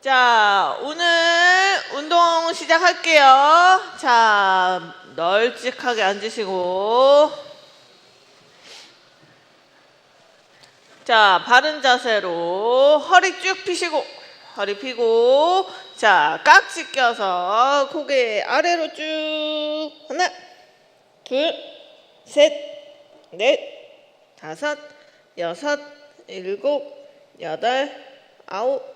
자, 오늘 운동 시작할게요. 자, 널찍하게 앉으시고. 자, 바른 자세로 허리 쭉 펴시고, 허리 펴고. 자, 깍지 껴서 고개 아래로 쭉. 하나, 둘, 셋, 넷, 다섯, 여섯, 일곱, 여덟, 아홉,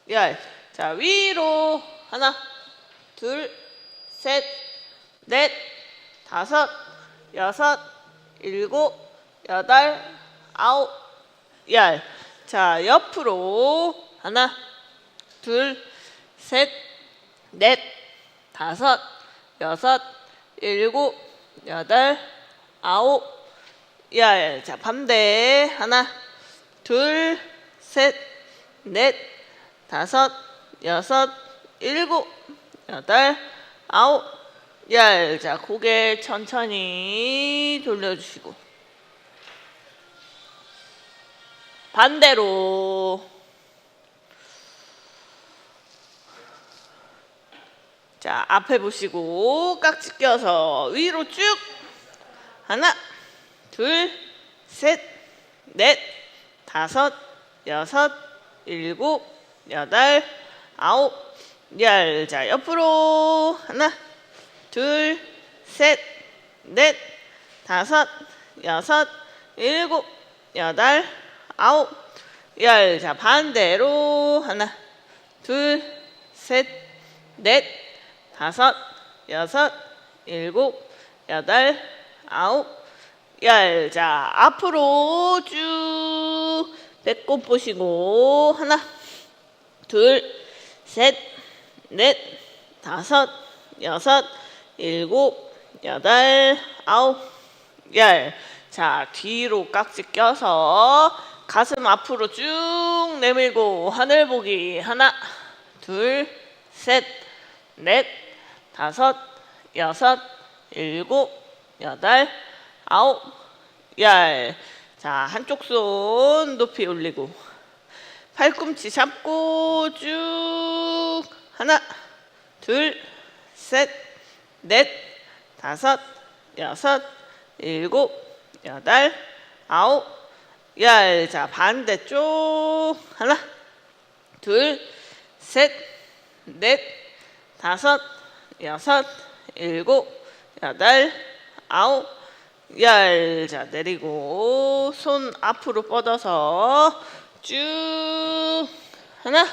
열. 자, 위로. 하나, 둘, 셋, 넷, 다섯, 여섯, 일곱, 여덟, 아홉, 열. 자, 옆으로. 하나, 둘, 셋, 넷, 다섯, 여섯, 일곱, 여덟, 아홉, 열. 자, 반대. 하나, 둘, 셋, 넷, 다섯, 여섯, 일곱, 여덟, 아홉, 열. 자, 고개 천천히 돌려주시고. 반대로. 자, 앞에 보시고 깍지 껴서 위로 쭉. 하나, 둘, 셋, 넷, 다섯, 여섯, 일곱, 여덟, 아홉, 열. 자, 옆으로. 하나, 둘, 셋, 넷, 다섯, 여섯, 일곱, 여덟, 아홉, 열. 자, 반대로. 하나, 둘, 셋, 넷, 다섯, 여섯, 일곱, 여덟, 아홉, 열. 자, 앞으로 쭉 배꼽 보시고. 하나, 둘, 셋, 넷, 다섯, 여섯, 일곱, 여덟, 아홉, 열. 자, 뒤로 깍지 껴서 가슴 앞으로 쭉 내밀고 하늘 보기. 하나, 둘, 셋, 넷, 다섯, 여섯, 일곱, 여덟, 아홉, 열. 자, 한쪽 손 높이 올리고 팔꿈치 잡고 쭉. 하나, 둘, 셋, 넷, 다섯, 여섯, 일곱, 여덟, 아홉, 열. 자, 반대쪽. 하나, 둘, 셋, 넷, 다섯, 여섯, 일곱, 여덟, 아홉, 열. 자, 내리고 손 앞으로 뻗어서 쭉. 하나,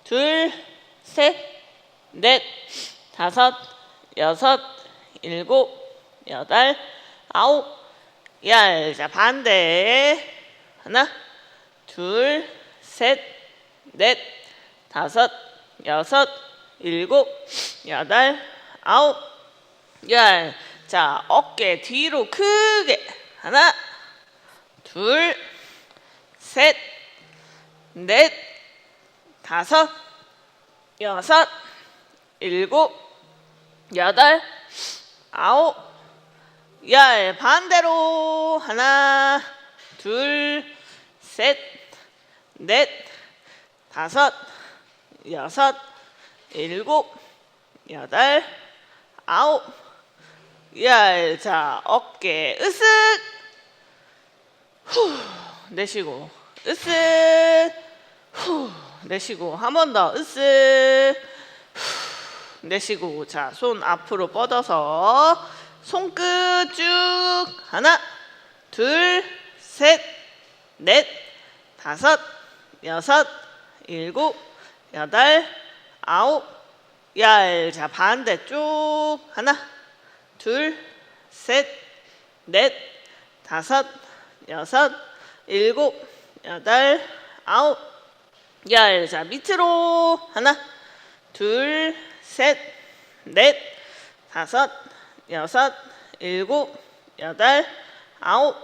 둘, 셋, 넷, 다섯, 여섯, 일곱, 여덟, 아홉, 열. 자, 반대. 하나, 둘, 셋, 넷, 다섯, 여섯, 일곱, 여덟, 아홉, 열. 자, 어깨 뒤로 크게. 하나, 둘, 셋, 넷, 다섯, 여섯, 일곱, 여덟, 아홉, 열. 반대로. 하나, 둘, 셋, 넷, 다섯, 여섯, 일곱, 여덟, 아홉, 열. 자, 어깨 으쓱. 후. 내쉬고 으쓱. 후. 내쉬고 한 번 더 으쓱. 후. 내쉬고. 자, 손 앞으로 뻗어서 손끝 쭉. 하나, 둘, 셋, 넷, 다섯, 여섯, 일곱, 여덟, 아홉, 열. 자, 반대쪽. 하나, 둘, 셋, 넷, 다섯, 여섯, 일곱, 여덟, 아홉, 열. 자, 밑으로. 하나, 둘, 셋, 넷, 다섯, 여섯, 일곱, 여덟, 아홉,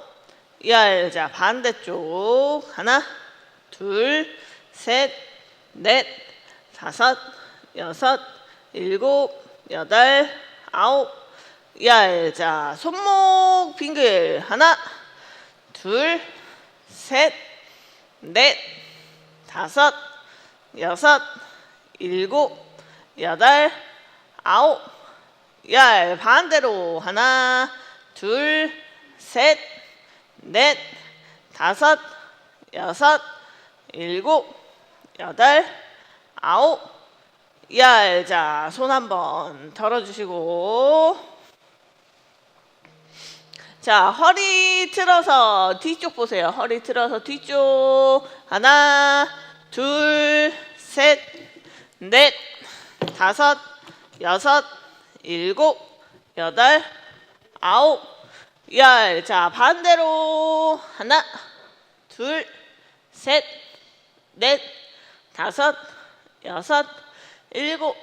열. 자, 반대쪽. 하나, 둘, 셋, 넷, 다섯, 여섯, 일곱, 여덟, 아홉, 열. 자, 손목 빙글. 하나, 둘, 셋, 넷, 다섯, 여섯, 일곱, 여덟, 아홉, 열. 반대로 하나, 둘, 셋, 넷, 다섯, 여섯, 일곱, 여덟, 아홉, 열. 자, 손 한번 덜어주시고, 자, 허리 틀어서 뒤쪽 보세요. 허리 틀어서 뒤쪽. 하나, 둘, 셋, 넷, 다섯, 여섯, 일곱, 여덟, 아홉, 열. 자, 반대로 하나, 둘, 셋, 넷, 다섯, 여섯, 일곱,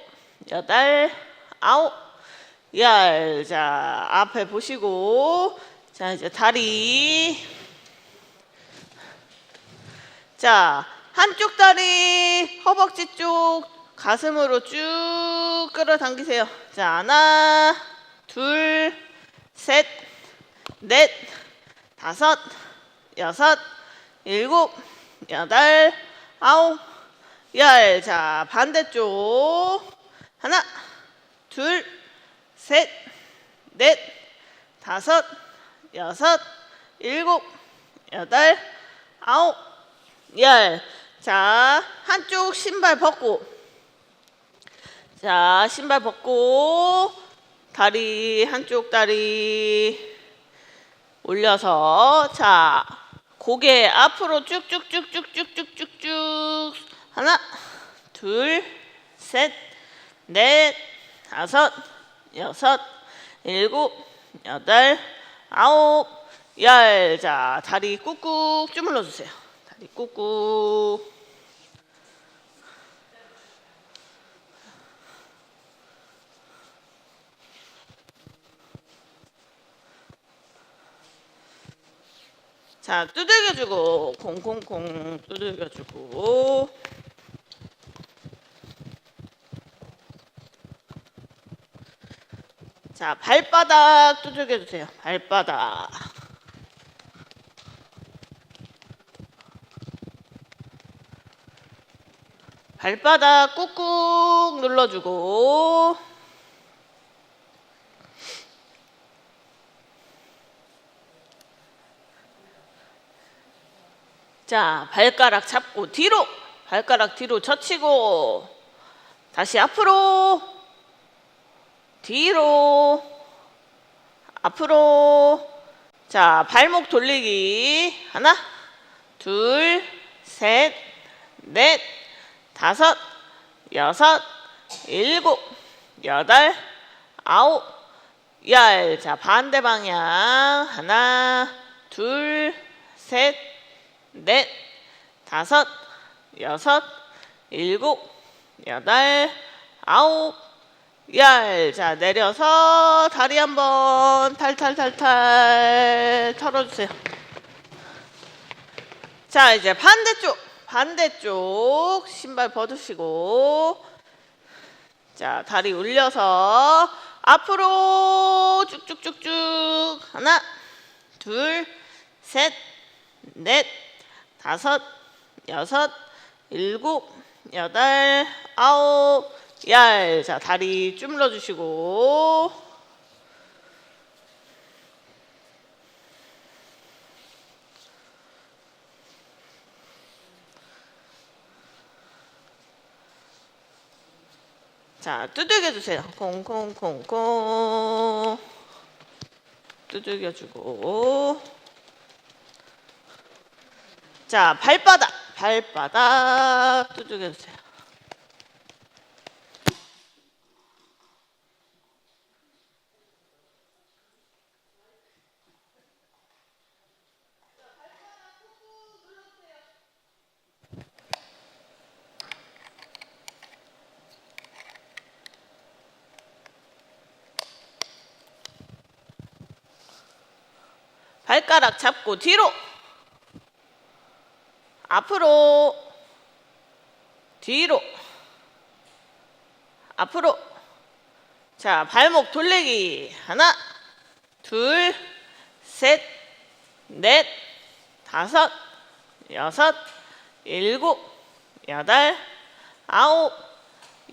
여덟, 아홉, 열. 자, 앞에 보시고, 자, 이제 다리. 자, 한쪽 다리 허벅지 쪽 가슴으로 쭉 끌어당기세요. 자, 하나, 둘, 셋, 넷, 다섯, 여섯, 일곱, 여덟, 아홉, 열. 자, 반대쪽. 하나, 둘, 셋, 넷, 다섯, 여섯, 일곱, 여덟, 아홉, 열. 자, 한쪽 신발 벗고. 자, 신발 벗고 다리 한쪽 다리 올려서 자, 고개 앞으로 쭉쭉쭉쭉쭉쭉쭉쭉. 하나, 둘, 셋, 넷, 다섯, 여섯, 일곱, 여덟, 아홉, 열. 자, 다리 꾹꾹 주물러 주세요. 다리 꾹꾹. 자, 두들겨주고 콩콩콩 두들겨주고. 자, 발바닥 두들겨주세요. 발바닥. 발바닥 꾹꾹 눌러주고. 자, 발가락 잡고 뒤로. 발가락 뒤로 젖히고 다시 앞으로. 뒤로. 앞으로. 자, 발목 돌리기. 하나, 둘, 셋, 넷, 다섯, 여섯, 일곱, 여덟, 아홉, 열. 자, 반대 방향. 하나, 둘, 셋, 넷, 다섯, 여섯, 일곱, 여덟, 아홉, 열. 자, 내려서 다리 한번 탈탈탈탈 털어주세요. 자, 이제 반대쪽 신발 벗으시고. 자, 다리 올려서 앞으로 쭉쭉쭉쭉. 하나, 둘, 셋, 넷, 다섯, 여섯, 일곱, 여덟, 아홉, 열. 자, 다리 주물러 주시고. 자, 두들겨 주세요. 콩콩콩콩 두들겨 주고. 자, 발바닥 두들겨 주세요. 발가락 잡고 뒤로. 앞으로. 뒤로. 앞으로. 자, 발목 돌리기. 하나, 둘, 셋, 넷, 다섯, 여섯, 일곱, 여덟, 아홉,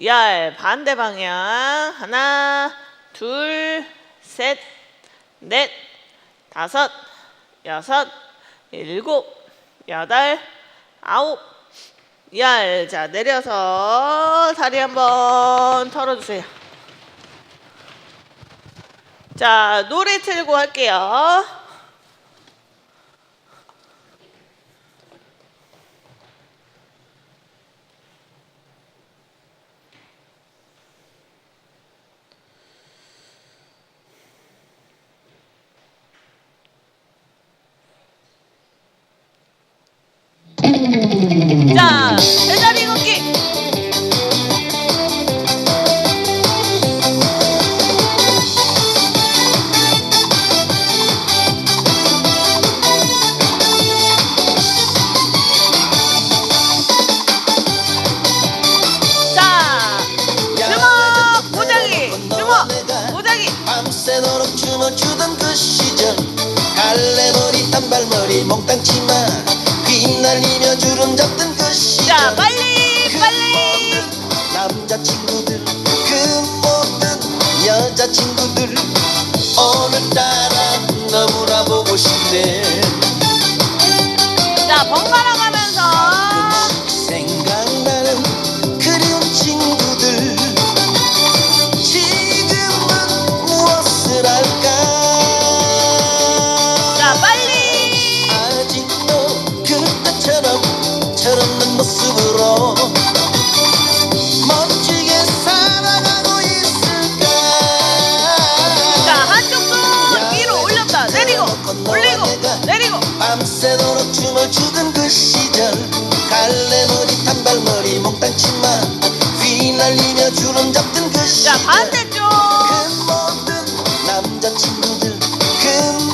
열. 반대 방향. 하나, 둘, 셋, 넷, 다섯, 여섯, 일곱, 여덟, 아홉, 열. 자, 내려서 다리 한번 털어주세요. 자, 노래 틀고 할게요. 자, 제자리 걷기. 자, 주먹 보자기. 주먹 보자기. 밤새도록 춤어추던 그 시절 갈래머리 단발머리 몽땅 치마 휘날리며 주름 잡던 그 시절 자, 빨리 빨리. 남자친구들 그 모든 여자친구들 오늘따라 너무나 보고 싶네. 자, 번갈아 가면서. 생각나는 그리운 친구들 지금은 무엇을 할까. 자, 빨리. 아직도 그때처럼 철없는 모습으로 멋지게 살아가고 있을까. 자, 한쪽 손 위로 올렸다 내리고 올리고 내리고. 밤새도록 춤을 추던 그 시절 갈래머리 단발머리 몽땅 치마 휘날리며 주름 잡던 그 시절 자, 반대쪽. 그 모든 남자친구들 그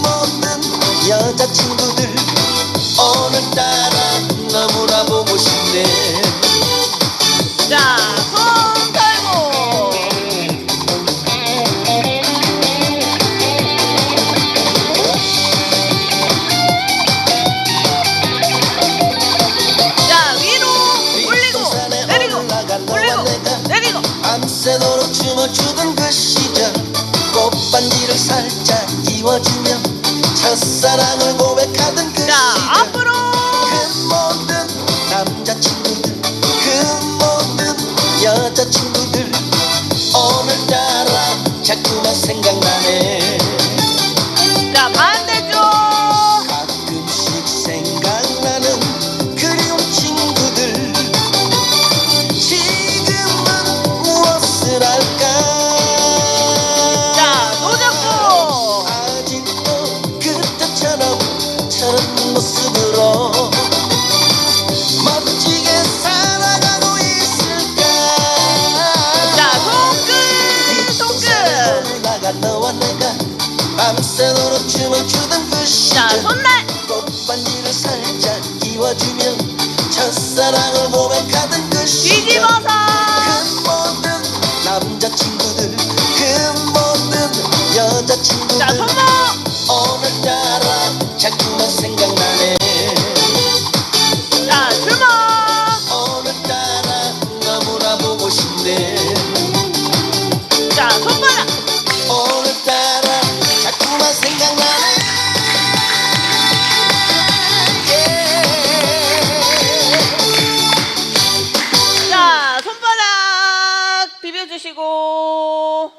모든 여자친구들 오늘따라 너무나 보고 싶네. 자, 손 털고. 자, 위로 올리고 내리고 올리고 내리고. 밤새도록 춤을 추던 그 시절 꽃반지를 살짝 끼워주며 첫사랑을 고백하던 그 자, 시절 앞으로. 그 모든 남자친구들 그 모든 여자친구들 오늘따라 자꾸만 생각나네. 자, 반대쪽. 가끔씩 생각나는 그리운 친구들 지금은 무엇을 할까. 자, 노잡고. 아직도 그때처럼 저런 모습으로 멋지게 살아가고 있을까. 자, 손끝 손끝. 올라가 너와 내가 밤새도록 춤을 추던 그 자, 시절 손날. 꽃반지를 살짝 끼워주며 첫사랑을 고백하던 그 시절 뒤집어서. 그 모든 남자친구들 그 모든 여자친구들 자, 손목. 오늘따라 자꾸만 생각나네. 자, 주먹. 오늘따라 너무나 보고 싶네. 자, 손바닥. 오늘따라 자꾸만 생각나네. 자, 손바닥 비벼주시고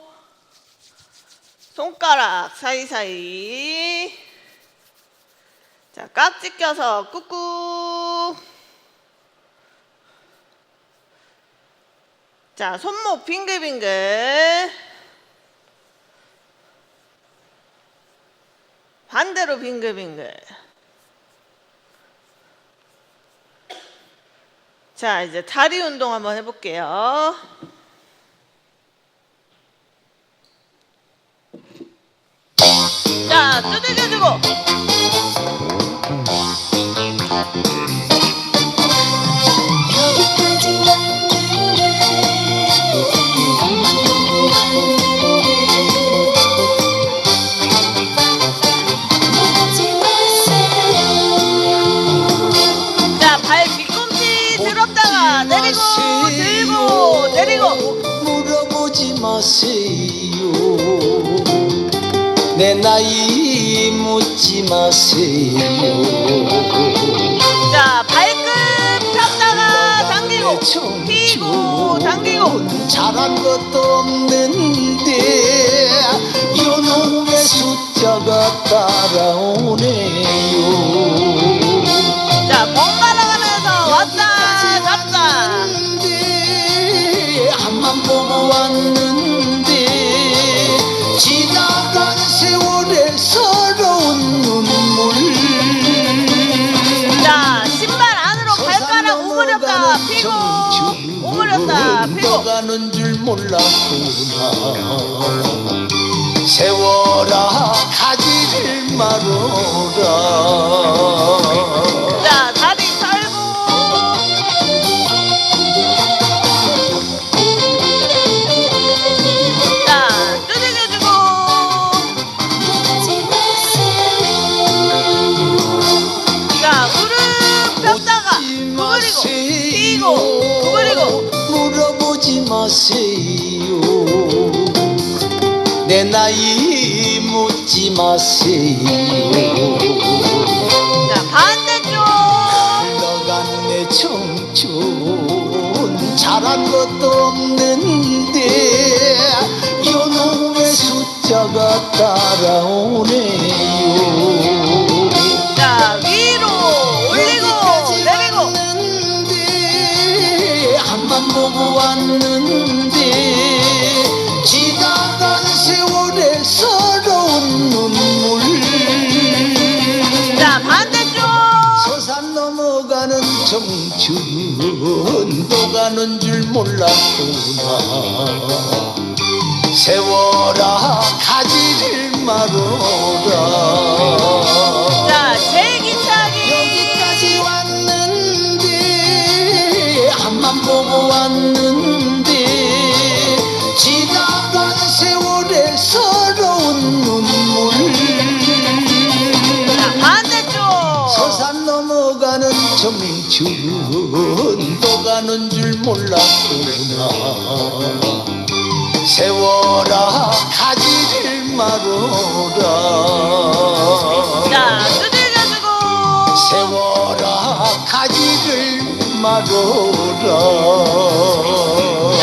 손가락 사이사이. 자, 깍지 껴서 꾹꾹. 자, 손목 빙글빙글. 반대로 빙글빙글. 자, 이제 다리 운동 한번 해볼게요. 자, 두들겨주고. 자, 발 뒤꿈치 들었다가 내리고 들고 내리고. 마세요. 내 나이 묻지 마세요. 자, 발끝 폈다가 당기고 피고 당기고. 잘한 것도 없는데 요놈의 숫자가 따라오네요. 자, 번갈아 가면서 왔다 갔다. 앞만 보고 왔는데 지나간 세월의 서러운 눈물. 자, 신발 안으로 발가락 오므렸다 피고 오므렸다 피고. 떠가는 줄 몰랐구나. 세월아 가지를 말어라. 자, 다리 살고. 자, 두들겨주고. 자, 무릎 폈다가 구부리고 피고 구부리고. 물어보지 마세요. 내 나이 묻지 마세요. 자, 반대쪽. 흘러간 내 청춘 잘한 것도 없는데 요놈의 숫자가 따라오네요. 자, 위로 올리고 내리고. 앞만 보고 왔는데 지나간 세월의 서러운 눈물. 자, 반대쪽. 서산 넘어가는 청춘 녹아는 줄 몰랐구나. 세월아 가지를 말어라. 자, 제기차기. 여기까지 왔는데 앞만 보고 왔는데 지나간 세월의 서러운 눈물. 자, 반대쪽. 서산 넘어가는 청춘 녹아는 줄 몰랐구나. 세월아 가지를 말어라. 자, 두들겨주고. 세월아 가지를 말어라. 자,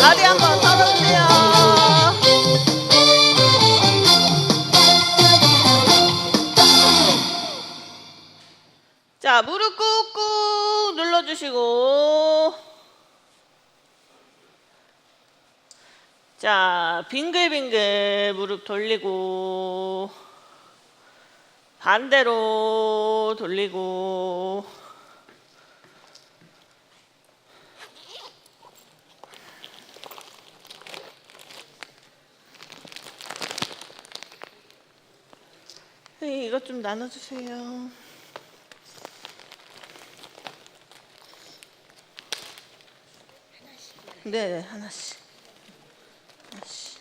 다리 한번 털어주세요. 자, 무릎 꾹꾹 눌러주시고. 자, 빙글빙글 무릎 돌리고. 반대로 돌리고. 이것 좀 나눠주세요. 네, 하나씩. 하나씩.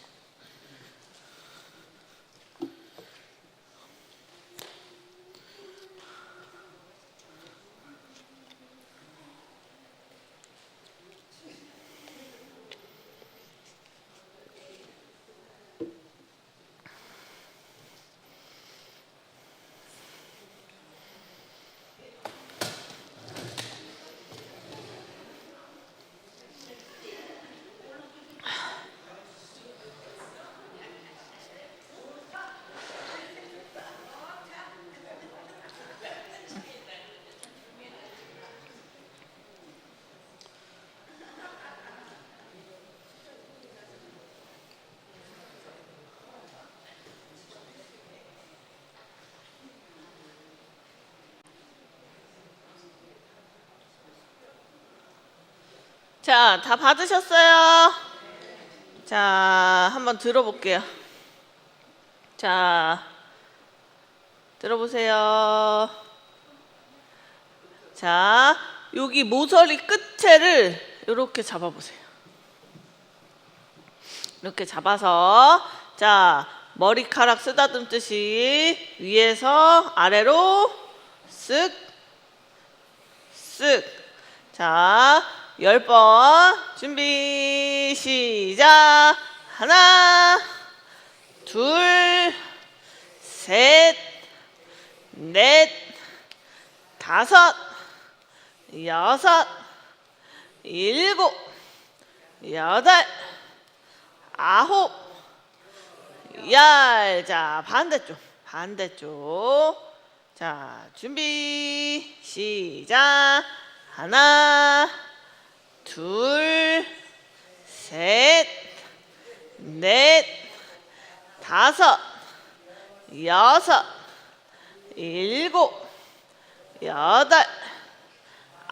자, 다 받으셨어요? 자, 한번 들어볼게요. 자, 들어보세요. 자, 여기 모서리 끝에를 이렇게 잡아보세요. 이렇게 잡아서, 자, 머리카락 쓰다듬듯이 위에서 아래로 쓱, 쓱. 자, 10번 준비 시작. 하나, 둘, 셋, 넷, 다섯, 여섯, 일곱, 여덟, 아홉, 열. 자, 반대쪽. 자, 준비, 시작. 하나, 둘, 셋, 넷, 다섯, 여섯, 일곱, 여덟,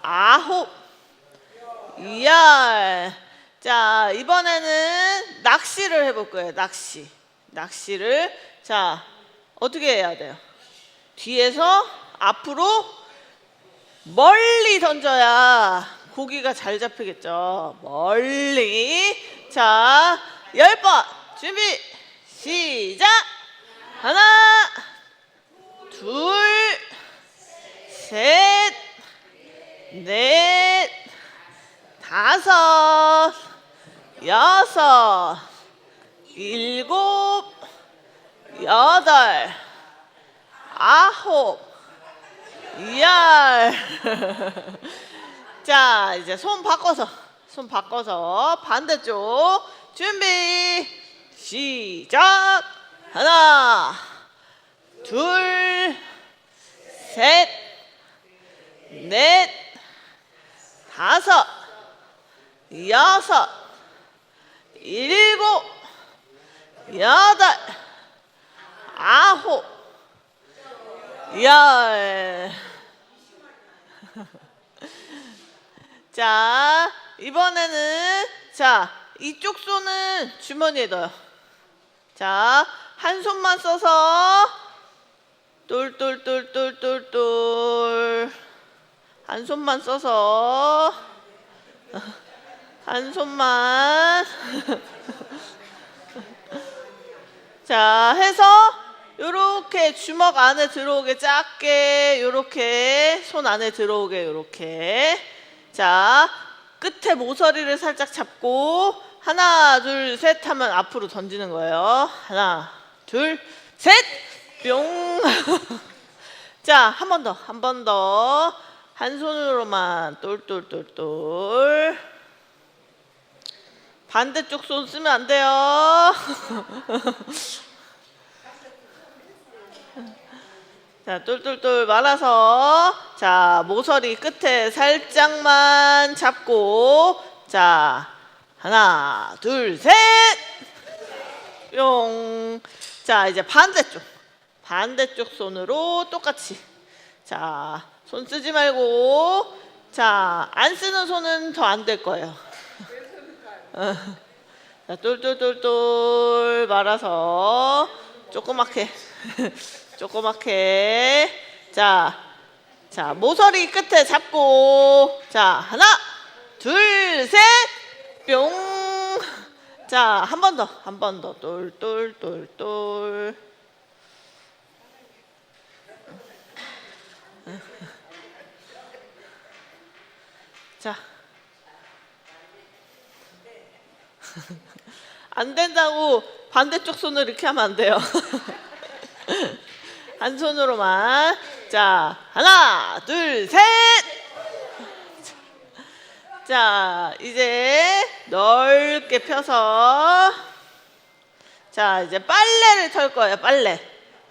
아홉, 열. 자, 이번에는 낚시를 해볼 거예요. 낚시를. 자, 어떻게 해야 돼요? 뒤에서 앞으로 멀리 던져야 고기가 잘 잡히겠죠. 멀리. 자, 10번. 준비, 시작. 하나, 둘, 셋, 넷, 다섯, 여섯, 일곱, 여덟, 아홉, 열. 자, 이제 손 바꿔서 반대쪽. 준비, 시작. 하나, 둘, 셋, 넷, 다섯, 여섯, 일곱, 여덟, 아홉, 열. 자, 이번에는 자, 이쪽 손은 주머니에 넣어요. 자, 한 손만 써서 똘똘똘똘똘똘. 한 손만 써서 한 손만. 자, 해서 요렇게 주먹 안에 들어오게 작게, 요렇게 손 안에 들어오게, 요렇게. 자, 끝에 모서리를 살짝 잡고 하나, 둘, 셋 하면 앞으로 던지는 거예요. 하나, 둘, 셋! 뿅! 자, 한 번 더. 한 손으로만 똘똘똘똘. 반대쪽 손 쓰면 안 돼요. 자, 똘똘똘 말아서. 자, 모서리 끝에 살짝만 잡고. 자, 하나, 둘, 셋! 뿅! 자, 이제 반대쪽 손으로 똑같이. 자, 손 쓰지 말고. 자, 안 쓰는 손은 더 안 될 거예요. 자, 똘똘똘똘 말아서 조그맣게. 자, 모서리 끝에 잡고. 자, 하나, 둘, 셋, 뿅. 자, 한 번 더. 똘똘똘똘. 자, 안 된다고 반대쪽 손을 이렇게 하면 안 돼요. 한 손으로만. 자, 하나, 둘, 셋. 자, 이제 넓게 펴서. 자, 이제 빨래를 털 거예요.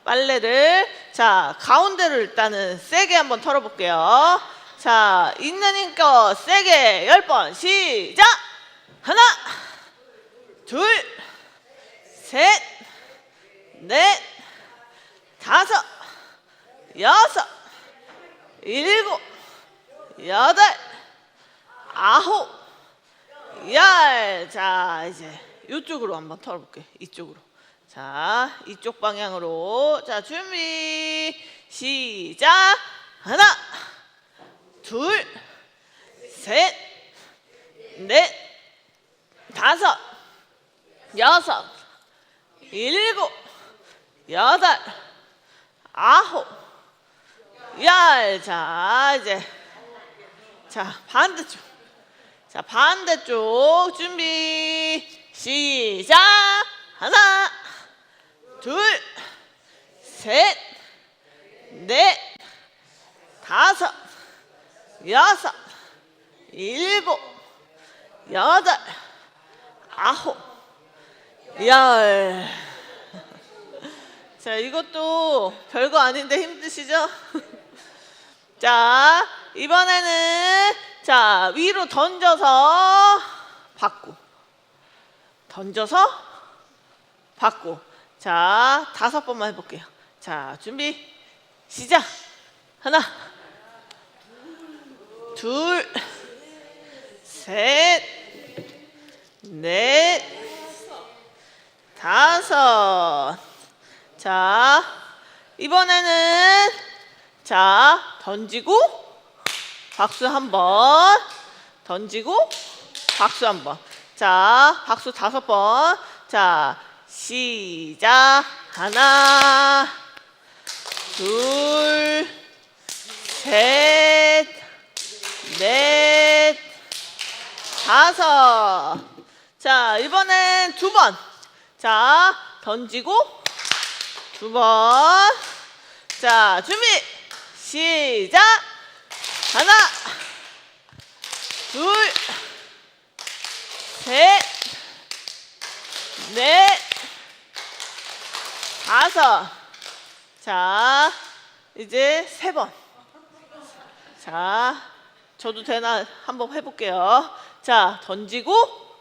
빨래를. 자, 가운데를 일단은 세게 한번 털어볼게요. 자, 있는 힘껏 세게 10번. 시작. 하나, 둘, 셋, 넷, 다섯, 여섯, 일곱, 여덟, 아홉, 열. 자, 이제 이쪽으로 한번 털어볼게요. 이쪽으로. 자, 이쪽 방향으로. 자, 준비, 시작. 하나, 둘, 셋, 넷, 다섯, 여섯, 일곱, 여덟, 아홉, 열. 자, 이제 자, 반대쪽. 자, 반대쪽 준비 시작. 하나, 둘, 셋, 넷, 다섯, 여섯, 일곱, 여덟, 아홉, 열. 자, 이것도 별거 아닌데 힘드시죠? 자, 이번에는 자, 위로 던져서 받고, 던져서 받고. 자, 5번만 해볼게요. 자, 준비 시작. 하나, 둘, 셋, 넷, 다섯. 자, 이번에는 자, 던지고 박수 한 번, 던지고 박수 한 번. 자, 박수 5번. 자, 시작. 하나, 둘, 셋, 넷, 다섯. 자, 이번엔 2번. 자, 던지고 2번. 자, 준비 시작. 하나, 둘, 셋, 넷, 다섯. 자, 이제 3번. 자, 저도 되나 한번 해볼게요. 자, 던지고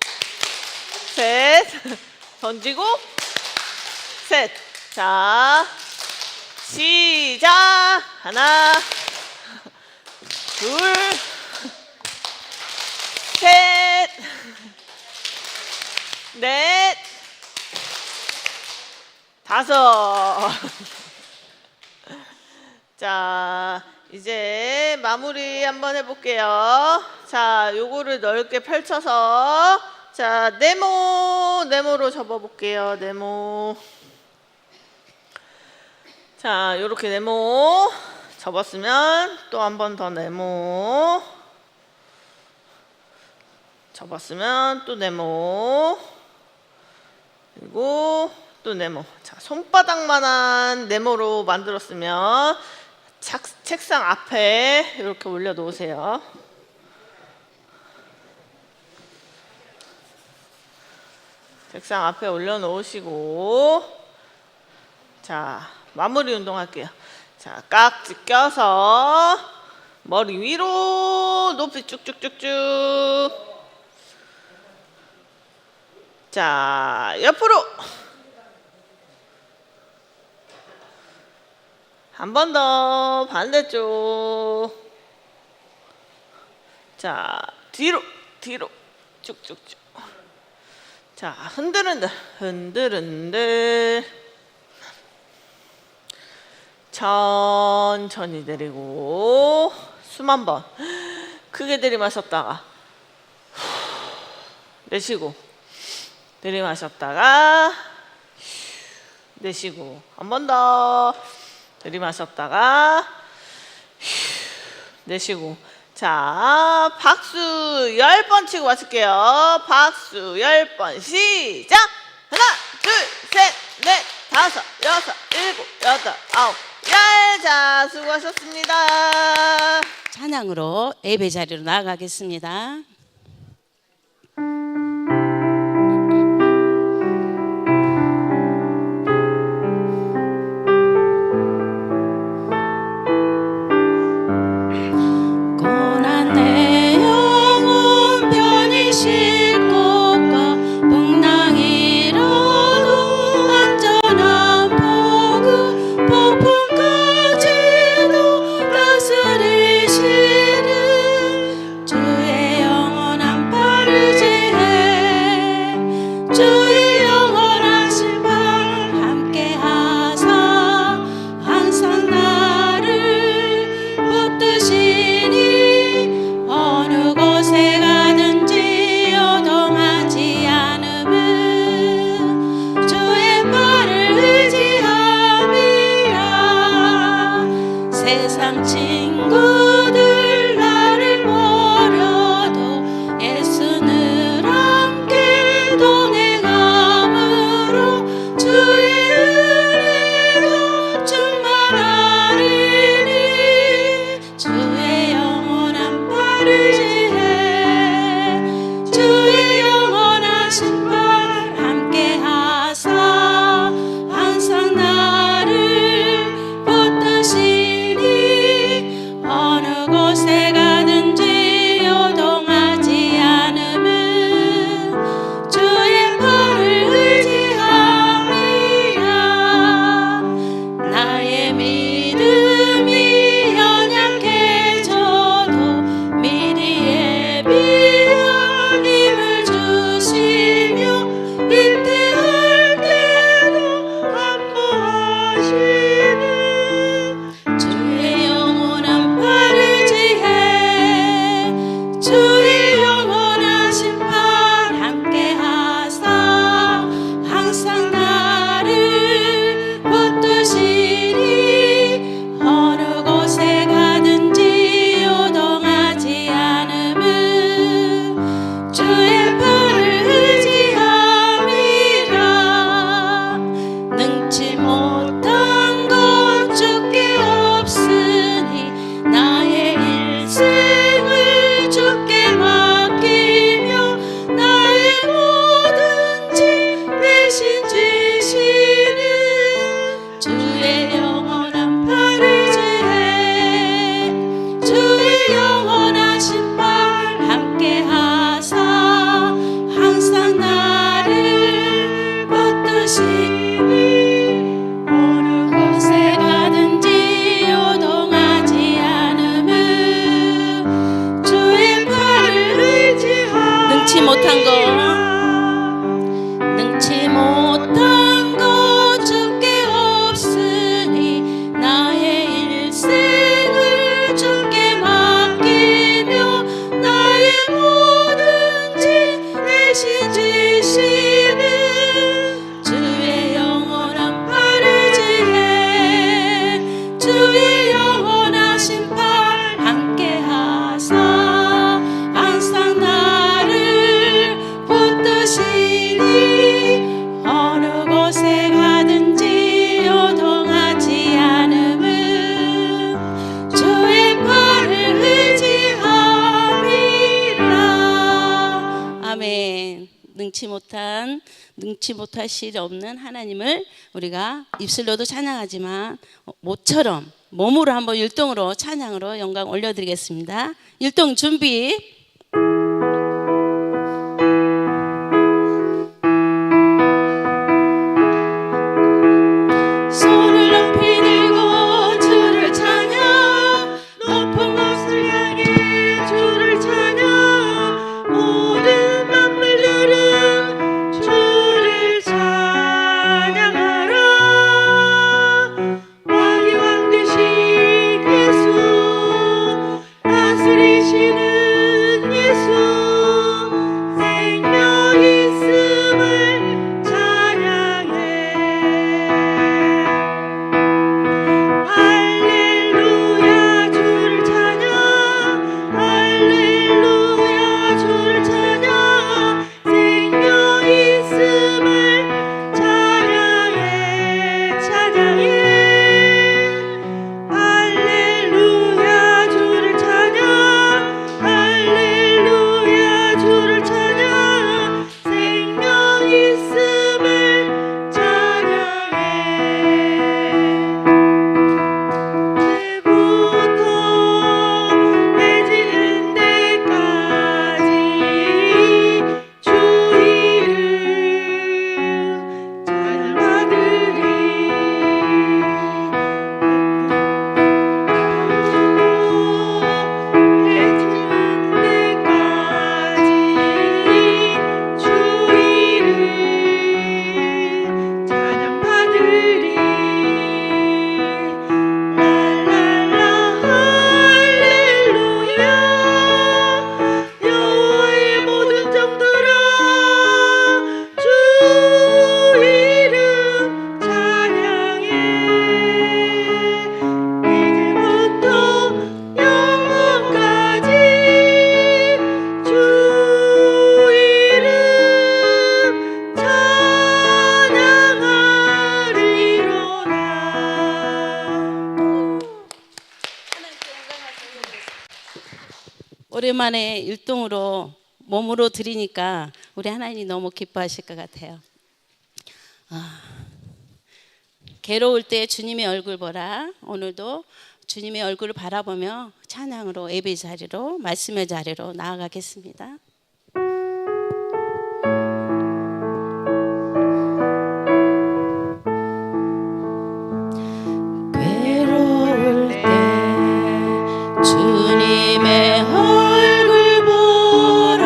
셋, 던지고 셋. 자, 시작. 하나, 둘, 셋, 넷, 다섯. 자, 이제 마무리 한번 해볼게요. 자, 요거를 넓게 펼쳐서 자, 네모로 접어볼게요. 네모. 자, 요렇게 네모 접었으면 또 한 번 더 네모 접었으면 또 네모, 그리고 또 네모. 자, 손바닥만한 네모로 만들었으면 책상 앞에 이렇게 올려놓으세요. 책상 앞에 올려놓으시고 자, 마무리 운동할게요. 자, 깍지 껴서 머리 위로 높이 쭉쭉쭉쭉. 자, 옆으로 한 번 더. 반대쪽. 자, 뒤로 쭉쭉쭉. 자, 흔들흔들 천천히 내리고 숨 한 번 크게 들이마셨다가 내쉬고, 들이마셨다가 내쉬고, 한 번 더 들이마셨다가 내쉬고. 자, 박수 10번 치고 마실게요. 박수 10번 시작. 하나, 둘, 셋, 넷, 다섯, 여섯, 일곱, 여덟, 아홉, 열. 자, 수고하셨습니다. 찬양으로 예배 자리로 나아가겠습니다. 고난 내 영혼 편히 쉴 곳과 풍랑이라도 안전한 포구 폭풍까지도 다스리시는 주의 영혼 곳에 가든지 요동하지 않음은 주의 팔을 의지함이라. 나의 믿음이 연약해져도 미리 예비한 힘을 주시며 잉태할 때도 안보하시는 주의 영원한 팔의지해 주의 영원하신 팔 함께하사 항상 나를 붙드시리. 어느 곳에 가든지 요동하지 않음은 주의 팔을 의지함이라. 능치 못한 것 주께 없으니 나의 일생을 주께 맡기며 나의 모든지 대신 지시는 주의 영원한 팔을 지해 주의 영원하신 팔 함께하사 항상 나를 붙드시니. 어느 곳에 가든지 요동하지 않음은 주의 팔을 의지하라. 능치 못한 것 주께 없으니 나의 일생을 주께 맡기며 나의 모든지 대신 지시는 주의 영원한 팔을 지해 주의 영원하신 팔 함께하사 항상 나를 붙드시니. 어느 곳에 가든지 요동하지 않음은 주의 팔을 의지함이라. 아멘. 능치 못하실 없는 하나님을 우리가 입술로도 찬양하지만 모처럼 몸으로 한번 율동으로 찬양으로 영광 올려드리겠습니다. 율동 준비. 손을 높이 들고 주를 찬양. 높은 곳을 향해 주를 찬양. 모든 만물들은 주를 찬양하라. 왕이 왕 되신 예수 다스리시는 예수 생명 있음을 찬양해. 할렐루야 주를 찬양. 할렐루야 주를 찬양. 생명 있음을 찬양해. 찬양해. 할렐루야 주를 찬양. 할렐루야 주를 찬양. 생명 있음을 찬양해. 때부터 해지는 데까지 주 이름 찬양받으리. 해지는 데까지 주 이름 찬양받으리. 랄랄라 할렐루야. 여호와의 모든 종들아 주 이름 찬양해. 이제부터 영원까지 주 이름 찬양하리로다. 오랜만에 율동으로 몸으로 드리니까 우리 하나님이 너무 기뻐하실 것 같아요. 괴로울 때 주님의 얼굴 보라. 오늘도 주님의 얼굴을 바라보며 찬양으로 예배 자리로 말씀의 자리로 나아가겠습니다. 괴로울 때 주님의 얼굴 보라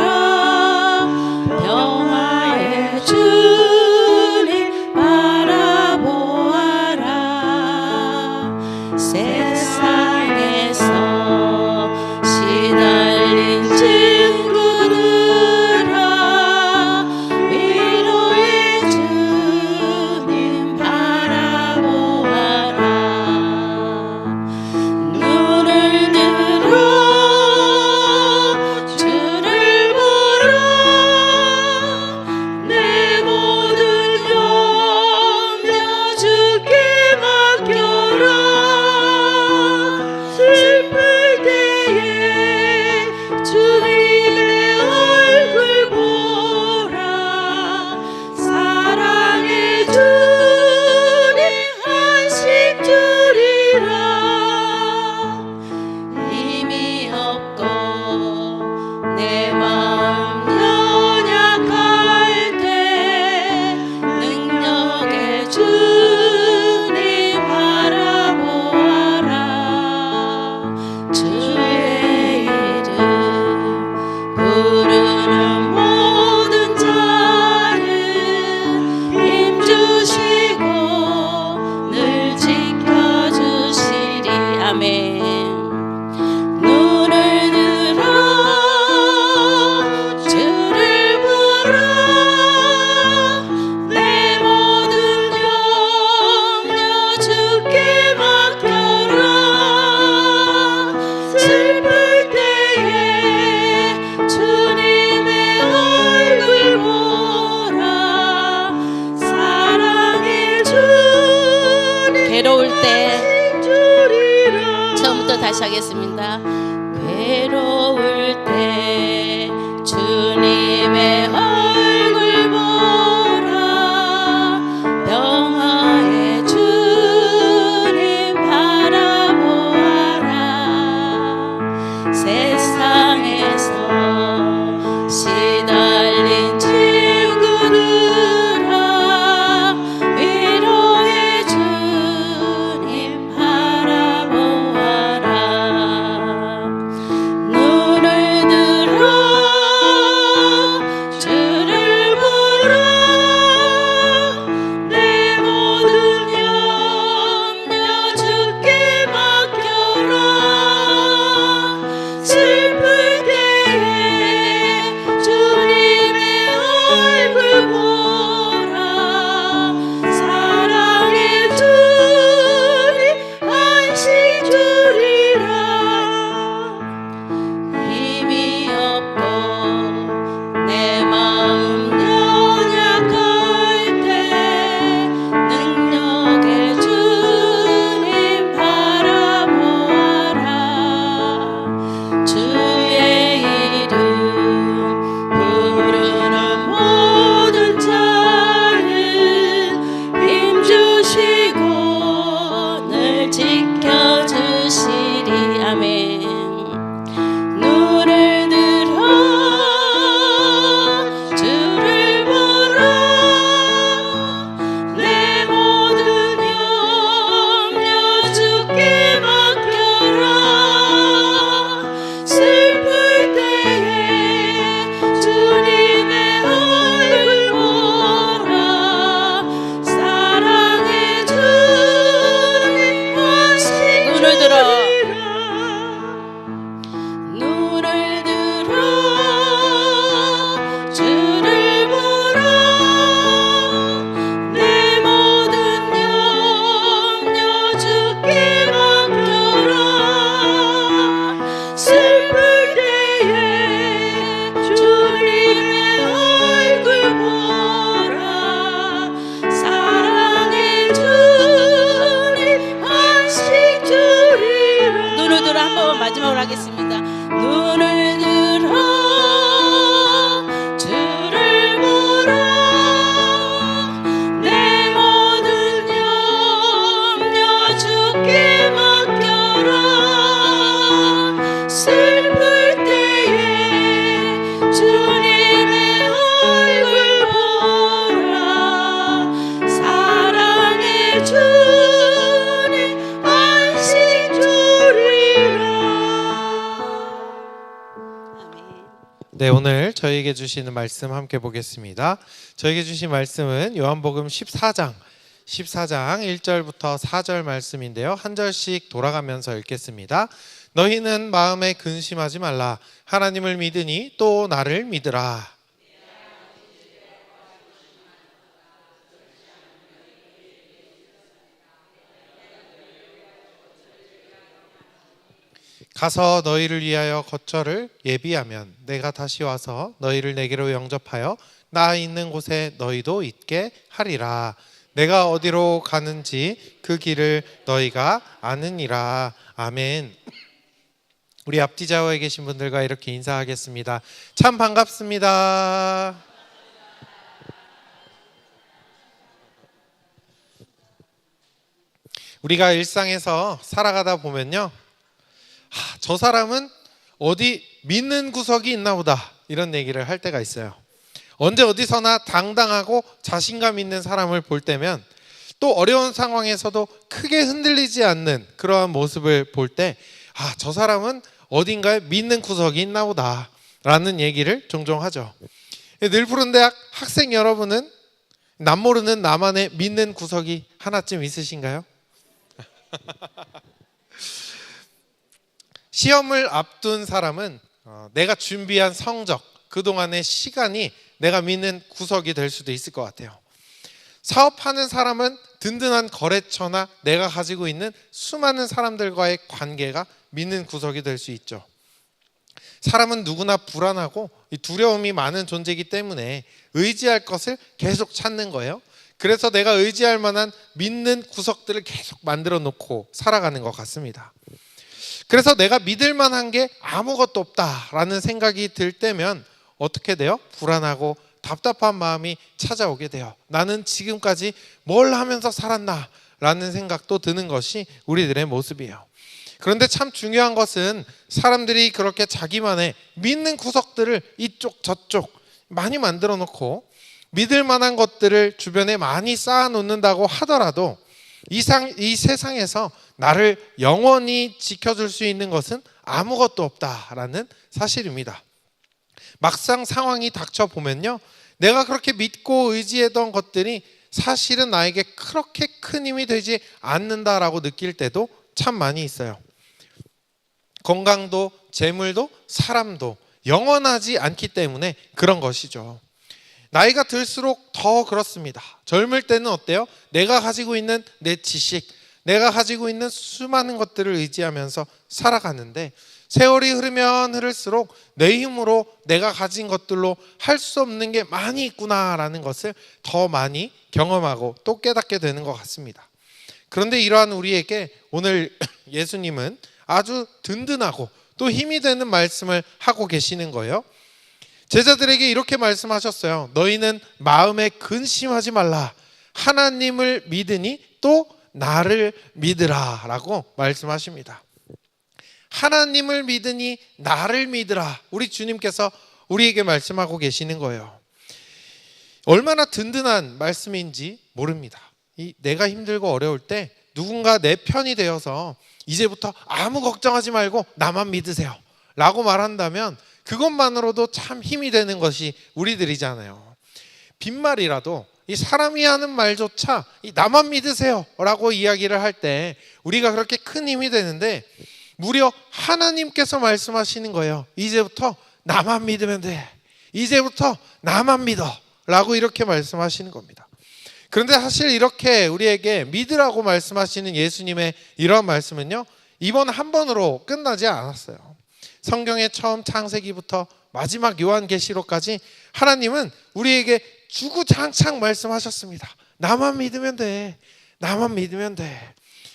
평화의 주님 바라보아라 세상에서 시달린 친구들아 위로의 주님 바라보아라 눈을 들어 주를 보라 내 모든 염려 주께 맡겨라 슬플 때에 주님의 얼굴 보라 사랑의 주님 안식 주리라 힘이 없고 내 마음 연약할 때 능력의 주님 바라보아라 주의 이름 부르는 모든 자는 힘주시고 늘 지켜주시리 아멘 눈을 들어 주를 보라 내 모든 염려 주께 맡겨라 슬플 때에 주님의 얼굴 보라 사랑의 주님 괴로울 때 처음부터 다시 하겠습니다. 괴로울 때 주님의 얼굴 보라 평화의 주님 바라보아라 세상에서 시달린 친구들아 위로의 주님 바라보아라 눈을 들어 주를 보라 내 모든 염려 주께 맡겨라 슬플 때에 주님의 얼굴 보라 사랑의 주님 안식 주리라 힘이 없고 내 마음 연약할 때 능력의 주님 바라보아라 주의 이름 부르는 모든 자는 힘주시고 늘 지켜주시리 아멘 눈을 들어 주를 보라 내 모든 염려 주께 맡겨라 슬플 때에 주님의 얼굴 보라 사랑의 주님 안식 눈을 들어 눈을 들어 주를 보라 내 모든 염려 주께 맡겨라 슬플 때에 주님의 얼굴 보라 사랑의 주님 안식 주리라 눈을 들어 한 번 마지막으로 하겠습니다. 눈을 들어 주를 보라 내 모든 염려 주께 맡겨라 네, 오늘 저에게 주시는 말씀 함께 보겠습니다. 저에게 주신 말씀은 요한복음 14장 1절부터 4절 말씀인데요. 한 절씩 돌아가면서 읽겠습니다. 너희는 마음에 근심하지 말라. 하나님을 믿으니 또 나를 믿으라. 가서 너희를 위하여 거처를 예비하면 내가 다시 와서 너희를 내게로 영접하여 나 있는 곳에 너희도 있게 하리라. 내가 어디로 가는지 그 길을 너희가 아느니라. 아멘. 우리 앞뒤 좌우에 계신 분들과 이렇게 인사하겠습니다. 참 반갑습니다. 우리가 일상에서 살아가다 보면요, 저 사람은 어디 믿는 구석이 있나 보다 이런 얘기를 할 때가 있어요. 언제 어디서나 당당하고 자신감 있는 사람을 볼 때면 또 어려운 상황에서도 크게 흔들리지 않는 그러한 모습을 볼 때 저 사람은 어딘가에 믿는 구석이 있나 보다 라는 얘기를 종종 하죠. 늘푸른대학 학생 여러분은 남모르는 나만의 믿는 구석이 하나쯤 있으신가요? 시험을 앞둔 사람은 내가 준비한 성적, 그동안의 시간이 내가 믿는 구석이 될 수도 있을 것 같아요. 사업하는 사람은 든든한 거래처나 내가 가지고 있는 수많은 사람들과의 관계가 믿는 구석이 될 수 있죠. 사람은 누구나 불안하고 두려움이 많은 존재이기 때문에 의지할 것을 계속 찾는 거예요. 그래서 내가 의지할 만한 믿는 구석들을 계속 만들어 놓고 살아가는 것 같습니다. 그래서 내가 믿을 만한 게 아무것도 없다라는 생각이 들 때면 어떻게 돼요? 불안하고 답답한 마음이 찾아오게 돼요. 나는 지금까지 뭘 하면서 살았나? 라는 생각도 드는 것이 우리들의 모습이에요. 그런데 참 중요한 것은 사람들이 그렇게 자기만의 믿는 구석들을 이쪽 저쪽 많이 만들어 놓고 믿을 만한 것들을 주변에 많이 쌓아 놓는다고 하더라도 이 세상에서 나를 영원히 지켜줄 수 있는 것은 아무것도 없다라는 사실입니다. 막상 상황이 닥쳐보면요, 내가 그렇게 믿고 의지했던 것들이 사실은 나에게 그렇게 큰 힘이 되지 않는다라고 느낄 때도 참 많이 있어요. 건강도 재물도 사람도 영원하지 않기 때문에 그런 것이죠. 나이가 들수록 더 그렇습니다. 젊을 때는 어때요? 내가 가지고 있는 내 지식, 내가 가지고 있는 수많은 것들을 의지하면서 살아가는데 세월이 흐르면 흐를수록 내 힘으로 내가 가진 것들로 할 수 없는 게 많이 있구나라는 것을 더 많이 경험하고 또 깨닫게 되는 것 같습니다. 그런데 이러한 우리에게 오늘 예수님은 아주 든든하고 또 힘이 되는 말씀을 하고 계시는 거예요. 제자들에게 이렇게 말씀하셨어요. 너희는 마음에 근심하지 말라. 하나님을 믿으니 또 나를 믿으라 라고 말씀하십니다. 하나님을 믿으니 나를 믿으라. 우리 주님께서 우리에게 말씀하고 계시는 거예요. 얼마나 든든한 말씀인지 모릅니다. 내가 힘들고 어려울 때 누군가 내 편이 되어서 이제부터 아무 걱정하지 말고 나만 믿으세요 라고 말한다면 그것만으로도 참 힘이 되는 것이 우리들이잖아요. 빈말이라도 이 사람이 하는 말조차 나만 믿으세요 라고 이야기를 할 때 우리가 그렇게 큰 힘이 되는데 무려 하나님께서 말씀하시는 거예요. 이제부터 나만 믿으면 돼. 이제부터 나만 믿어 라고 이렇게 말씀하시는 겁니다. 그런데 사실 이렇게 우리에게 믿으라고 말씀하시는 예수님의 이런 말씀은요, 이번 한 번으로 끝나지 않았어요. 성경의 처음 창세기부터 마지막 요한계시록까지 하나님은 우리에게 주구장창 말씀하셨습니다. 나만 믿으면 돼. 나만 믿으면 돼.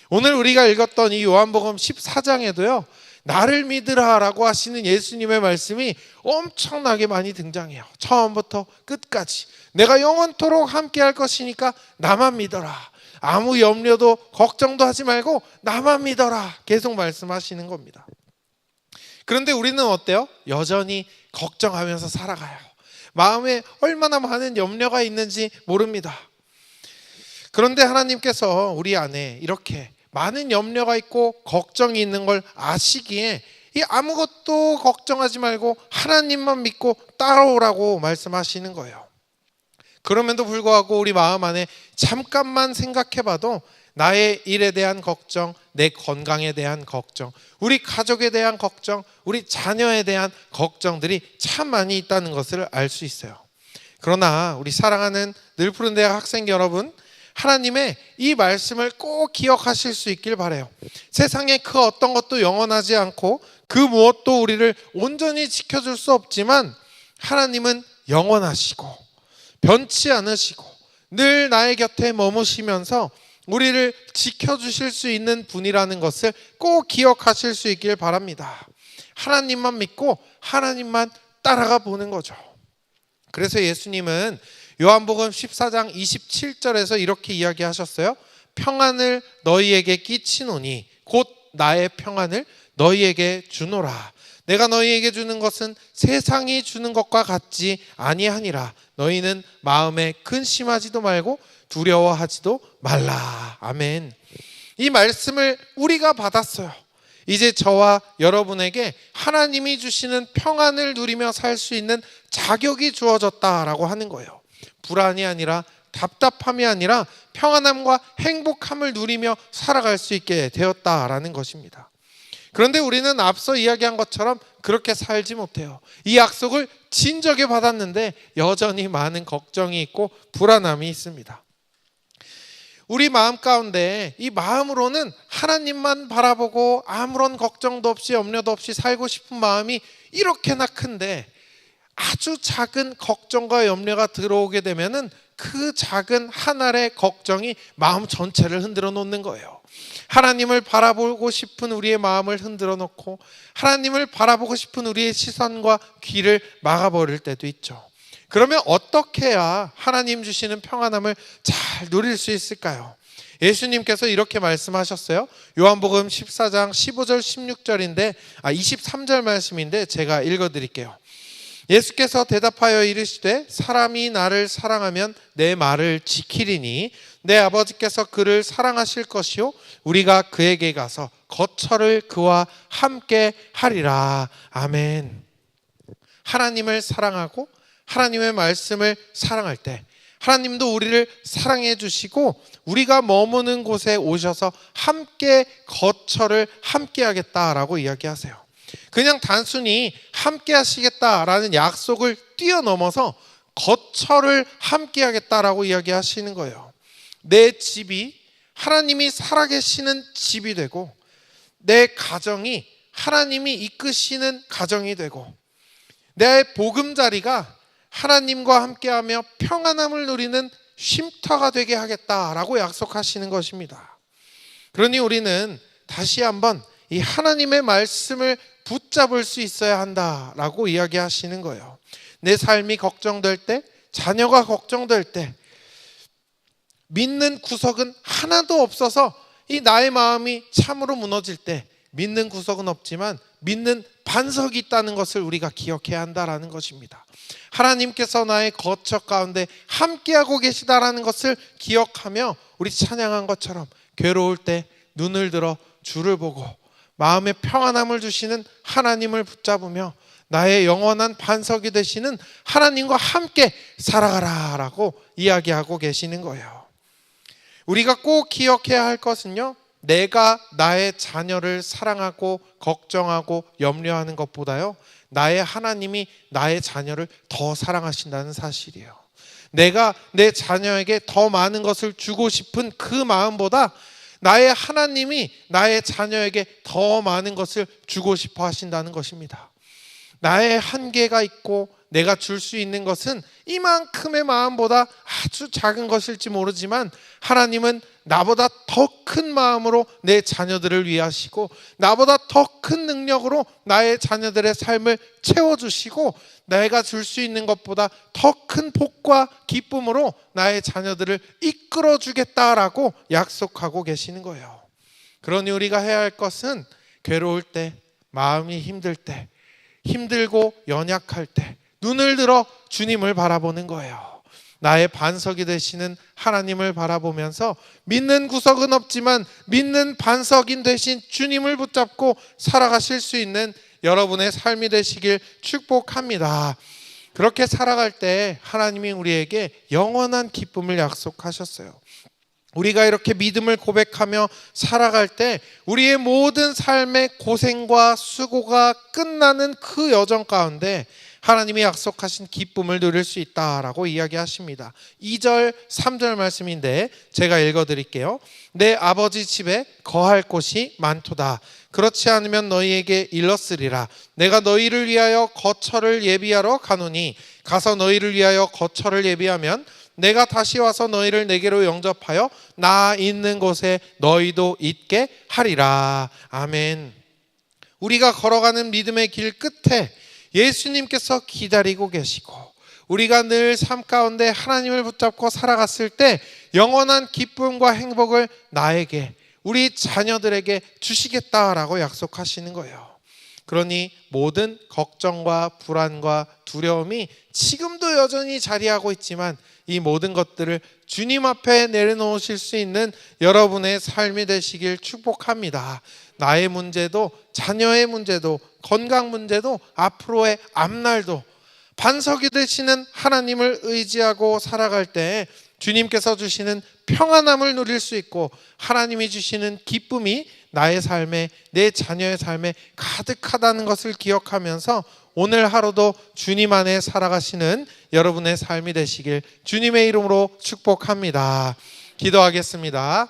오늘 우리가 읽었던 이 요한복음 14장에도요. 나를 믿으라라고 하시는 예수님의 말씀이 엄청나게 많이 등장해요. 처음부터 끝까지. 내가 영원토록 함께 할 것이니까 나만 믿어라. 아무 염려도 걱정도 하지 말고 나만 믿어라. 계속 말씀하시는 겁니다. 그런데 우리는 어때요? 여전히 걱정하면서 살아가요. 마음에 얼마나 많은 염려가 있는지 모릅니다. 그런데 하나님께서 우리 안에 이렇게 많은 염려가 있고 걱정이 있는 걸 아시기에 이 아무것도 걱정하지 말고 하나님만 믿고 따라오라고 말씀하시는 거예요. 그럼에도 불구하고 우리 마음 안에 잠깐만 생각해봐도 나의 일에 대한 걱정, 내 건강에 대한 걱정, 우리 가족에 대한 걱정, 우리 자녀에 대한 걱정들이 참 많이 있다는 것을 알 수 있어요. 그러나 우리 사랑하는 늘푸른대학 학생 여러분, 하나님의 이 말씀을 꼭 기억하실 수 있길 바라요. 세상에 그 어떤 것도 영원하지 않고 그 무엇도 우리를 온전히 지켜줄 수 없지만 하나님은 영원하시고 변치 않으시고 늘 나의 곁에 머무시면서 우리를 지켜주실 수 있는 분이라는 것을 꼭 기억하실 수 있길 바랍니다. 하나님만 믿고 하나님만 따라가 보는 거죠. 그래서 예수님은 요한복음 14장 27절에서 이렇게 이야기하셨어요. 평안을 너희에게 끼치노니 곧 나의 평안을 너희에게 주노라. 내가 너희에게 주는 것은 세상이 주는 것과 같지 아니하니라. 너희는 마음에 근심하지도 말고 두려워하지도 말라. 아멘. 이 말씀을 우리가 받았어요. 이제 저와 여러분에게 하나님이 주시는 평안을 누리며 살 수 있는 자격이 주어졌다라고 하는 거예요. 불안이 아니라 답답함이 아니라 평안함과 행복함을 누리며 살아갈 수 있게 되었다라는 것입니다. 그런데 우리는 앞서 이야기한 것처럼 그렇게 살지 못해요. 이 약속을 진작에 받았는데 여전히 많은 걱정이 있고 불안함이 있습니다. 우리 마음 가운데 이 마음으로는 하나님만 바라보고 아무런 걱정도 없이 염려도 없이 살고 싶은 마음이 이렇게나 큰데 아주 작은 걱정과 염려가 들어오게 되면은 그 작은 한 알의 걱정이 마음 전체를 흔들어 놓는 거예요. 하나님을 바라보고 싶은 우리의 마음을 흔들어 놓고 하나님을 바라보고 싶은 우리의 시선과 귀를 막아버릴 때도 있죠. 그러면 어떻게 해야 하나님 주시는 평안함을 잘 누릴 수 있을까요? 예수님께서 이렇게 말씀하셨어요. 요한복음 14장 15절 16절인데 23절 말씀인데 제가 읽어드릴게요. 예수께서 대답하여 이르시되 사람이 나를 사랑하면 내 말을 지키리니 내 아버지께서 그를 사랑하실 것이요 우리가 그에게 가서 거처를 그와 함께 하리라. 아멘. 하나님을 사랑하고 하나님의 말씀을 사랑할 때 하나님도 우리를 사랑해 주시고 우리가 머무는 곳에 오셔서 함께 거처를 함께 하겠다라고 이야기하세요. 그냥 단순히 함께 하시겠다라는 약속을 뛰어넘어서 거처를 함께 하겠다라고 이야기하시는 거예요. 내 집이 하나님이 살아계시는 집이 되고 내 가정이 하나님이 이끄시는 가정이 되고 내 보금자리가 하나님과 함께하며 평안함을 누리는 쉼터가 되게 하겠다라고 약속하시는 것입니다. 그러니 우리는 다시 한번 이 하나님의 말씀을 붙잡을 수 있어야 한다라고 이야기하시는 거예요. 내 삶이 걱정될 때, 자녀가 걱정될 때 믿는 구석은 하나도 없어서 이 나의 마음이 참으로 무너질 때 믿는 구석은 없지만 믿는 반석이 있다는 것을 우리가 기억해야 한다라는 것입니다. 하나님께서 나의 거처 가운데 함께하고 계시다라는 것을 기억하며 우리 찬양한 것처럼 괴로울 때 눈을 들어 주를 보고 마음의 평안함을 주시는 하나님을 붙잡으며 나의 영원한 반석이 되시는 하나님과 함께 살아가라라고 이야기하고 계시는 거예요. 우리가 꼭 기억해야 할 것은요, 내가 나의 자녀를 사랑하고 걱정하고 염려하는 것보다요, 나의 하나님이 나의 자녀를 더 사랑하신다는 사실이에요. 내가 내 자녀에게 더 많은 것을 주고 싶은 그 마음보다 나의 하나님이 나의 자녀에게 더 많은 것을 주고 싶어 하신다는 것입니다. 나의 한계가 있고 내가 줄 수 있는 것은 이만큼의 마음보다 아주 작은 것일지 모르지만 하나님은 나보다 더 큰 마음으로 내 자녀들을 위하시고 나보다 더 큰 능력으로 나의 자녀들의 삶을 채워주시고 내가 줄 수 있는 것보다 더 큰 복과 기쁨으로 나의 자녀들을 이끌어주겠다라고 약속하고 계시는 거예요. 그러니 우리가 해야 할 것은 괴로울 때, 마음이 힘들 때, 힘들고 연약할 때 눈을 들어 주님을 바라보는 거예요. 나의 반석이 되시는 하나님을 바라보면서 믿는 구석은 없지만 믿는 반석인 되신 주님을 붙잡고 살아가실 수 있는 여러분의 삶이 되시길 축복합니다. 그렇게 살아갈 때 하나님이 우리에게 영원한 기쁨을 약속하셨어요. 우리가 이렇게 믿음을 고백하며 살아갈 때 우리의 모든 삶의 고생과 수고가 끝나는 그 여정 가운데 하나님이 약속하신 기쁨을 누릴 수 있다라고 이야기하십니다. 2절 3절 말씀인데 제가 읽어드릴게요. 내 아버지 집에 거할 곳이 많도다. 그렇지 않으면 너희에게 일렀으리라. 내가 너희를 위하여 거처를 예비하러 가노니 가서 너희를 위하여 거처를 예비하면 내가 다시 와서 너희를 내게로 영접하여 나 있는 곳에 너희도 있게 하리라. 아멘. 우리가 걸어가는 믿음의 길 끝에 예수님께서 기다리고 계시고 우리가 늘 삶 가운데 하나님을 붙잡고 살아갔을 때 영원한 기쁨과 행복을 나에게, 우리 자녀들에게 주시겠다라고 약속하시는 거예요. 그러니 모든 걱정과 불안과 두려움이 지금도 여전히 자리하고 있지만 이 모든 것들을 주님 앞에 내려놓으실 수 있는 여러분의 삶이 되시길 축복합니다. 나의 문제도, 자녀의 문제도, 건강 문제도, 앞으로의 앞날도 반석이 되시는 하나님을 의지하고 살아갈 때 주님께서 주시는 평안함을 누릴 수 있고 하나님이 주시는 기쁨이 나의 삶에, 내 자녀의 삶에 가득하다는 것을 기억하면서 오늘 하루도 주님 안에 살아가시는 여러분의 삶이 되시길 주님의 이름으로 축복합니다. 기도하겠습니다.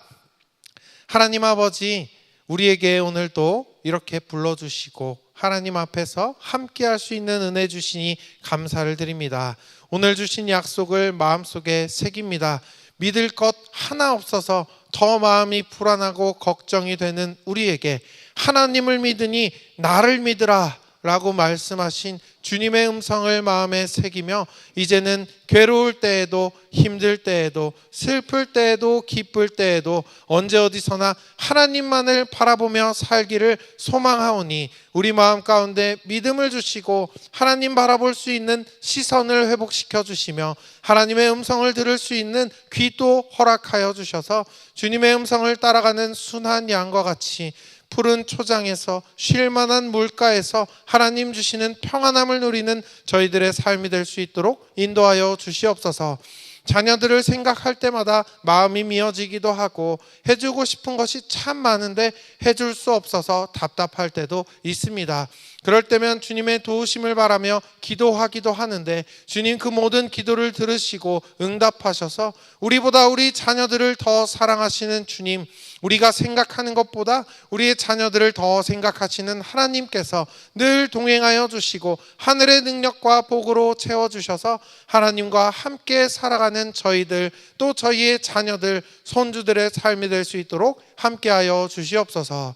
하나님 아버지, 우리에게 오늘도 이렇게 불러주시고 하나님 앞에서 함께 할 수 있는 은혜 주시니 감사를 드립니다. 오늘 주신 약속을 마음속에 새깁니다. 믿을 것 하나 없어서 더 마음이 불안하고 걱정이 되는 우리에게 하나님을 믿으니 나를 믿으라 라고 말씀하신 주님의 음성을 마음에 새기며 이제는 괴로울 때에도, 힘들 때에도, 슬플 때에도, 기쁠 때에도 언제 어디서나 하나님만을 바라보며 살기를 소망하오니 우리 마음 가운데 믿음을 주시고 하나님 바라볼 수 있는 시선을 회복시켜 주시며 하나님의 음성을 들을 수 있는 귀도 허락하여 주셔서 주님의 음성을 따라가는 순한 양과 같이 푸른 초장에서 쉴 만한 물가에서 하나님 주시는 평안함을 누리는 저희들의 삶이 될 수 있도록 인도하여 주시옵소서. 자녀들을 생각할 때마다 마음이 미어지기도 하고 해주고 싶은 것이 참 많은데 해줄 수 없어서 답답할 때도 있습니다. 그럴 때면 주님의 도우심을 바라며 기도하기도 하는데 주님 그 모든 기도를 들으시고 응답하셔서 우리보다 우리 자녀들을 더 사랑하시는 주님, 우리가 생각하는 것보다 우리의 자녀들을 더 생각하시는 하나님께서 늘 동행하여 주시고 하늘의 능력과 복으로 채워주셔서 하나님과 함께 살아가는 저희들, 또 저희의 자녀들, 손주들의 삶이 될 수 있도록 함께하여 주시옵소서.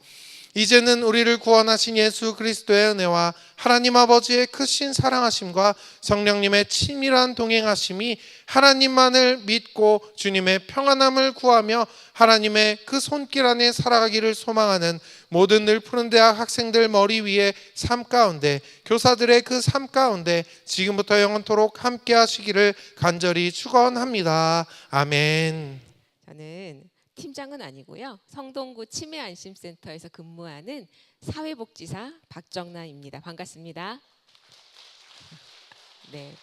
이제는 우리를 구원하신 예수 그리스도의 은혜와 하나님 아버지의 크신 사랑하심과 성령님의 친밀한 동행하심이 하나님만을 믿고 주님의 평안함을 구하며 하나님의 그 손길 안에 살아가기를 소망하는 모든 늘 푸른 대학 학생들 머리 위에 삶 가운데, 교사들의 그 삶 가운데 지금부터 영원토록 함께 하시기를 간절히 축원합니다. 아멘. 저는 팀장은 아니고요. 성동구 치매안심센터에서 근무하는 사회복지사 박정란입니다. 반갑습니다. 네,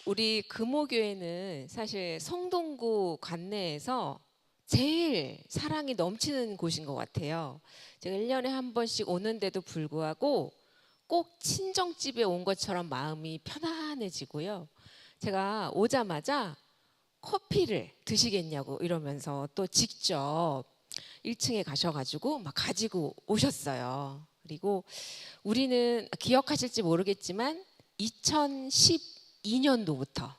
우리 금호교회는 사실 성동구 관내에서 제일 사랑이 넘치는 곳인 것 같아요. 제가 1년에 한 번씩 오는데도 불구하고 꼭 친정집에 온 것처럼 마음이 편안해지고요. 제가 오자마자 커피를 드시겠냐고 이러면서 또 직접 1층에 가셔가지고 막 가지고 오셨어요. 그리고 우리는 기억하실지 모르겠지만 2012년도부터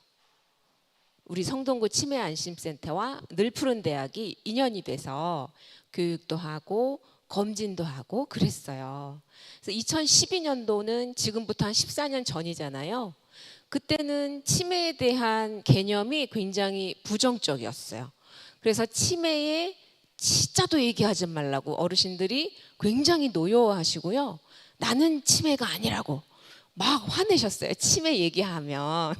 우리 성동구 치매안심센터와 늘푸른 대학이 인연이 돼서 교육도 하고 검진도 하고 그랬어요. 그래서 2012년도는 지금부터 한 14년 전이잖아요. 그때는 치매에 대한 개념이 굉장히 부정적이었어요. 그래서 치매에 진짜도 얘기하지 말라고 어르신들이 굉장히 노여워하시고요. 나는 치매가 아니라고 막 화내셨어요. 치매 얘기하면.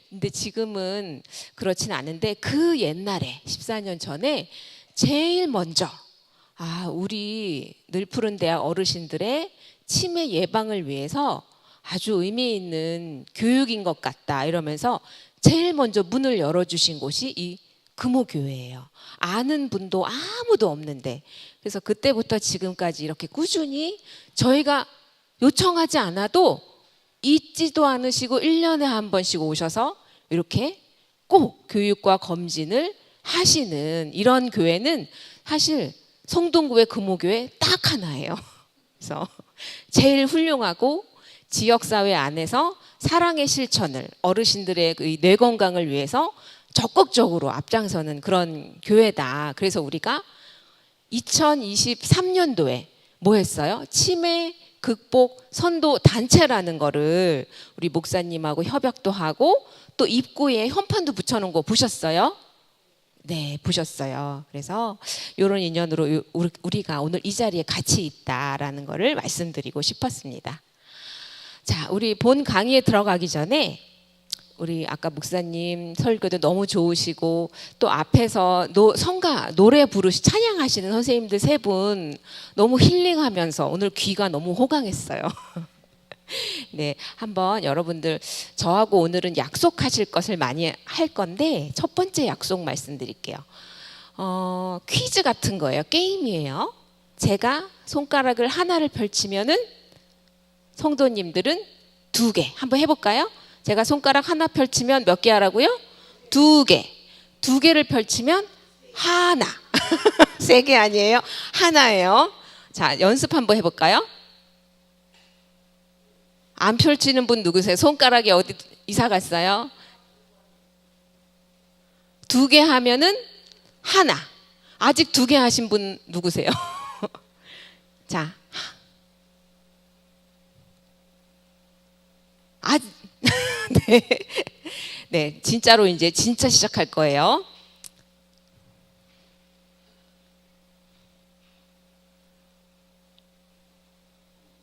근데 지금은 그렇진 않은데 그 옛날에 14년 전에 제일 먼저 우리 늘푸른 대학 어르신들의 치매 예방을 위해서 아주 의미 있는 교육인 것 같다 이러면서 제일 먼저 문을 열어주신 곳이 이 금호교회예요. 아는 분도 아무도 없는데, 그래서 그때부터 지금까지 이렇게 꾸준히 저희가 요청하지 않아도 잊지도 않으시고 1년에 한 번씩 오셔서 이렇게 꼭 교육과 검진을 하시는 이런 교회는 사실 성동구의 금호교회 딱 하나예요. 그래서 제일 훌륭하고 지역사회 안에서 사랑의 실천을, 어르신들의 그 뇌 건강을 위해서 적극적으로 앞장서는 그런 교회다. 그래서 우리가 2023년도에 뭐 했어요? 치매 극복 선도 단체라는 거를 우리 목사님하고 협약도 하고 또 입구에 현판도 붙여놓은 거 보셨어요? 네, 보셨어요. 그래서 이런 인연으로 우리가 오늘 이 자리에 같이 있다라는 거를 말씀드리고 싶었습니다. 자, 우리 본 강의에 들어가기 전에 우리 아까 목사님 설교도 너무 좋으시고 또 앞에서 성가 노래 찬양하시는 선생님들 세 분 너무 힐링하면서 오늘 귀가 너무 호강했어요. 네, 한번 여러분들 저하고 오늘은 약속하실 것을 많이 할 건데 첫 번째 약속 말씀드릴게요. 퀴즈 같은 거예요. 게임이에요. 제가 손가락을 하나를 펼치면은 성도님들은 2개. 한번 해볼까요? 제가 손가락 하나 펼치면 몇 개 하라고요? 2개. 2개를 펼치면 하나. 3개 아니에요? 하나예요. 자, 연습 한번 해볼까요? 안 펼치는 분 누구세요? 손가락이 어디 이사 갔어요? 2개 하면은 하나. 아직 2개 하신 분 누구세요? 자, 네. 네, 진짜로 이제 진짜 시작할 거예요.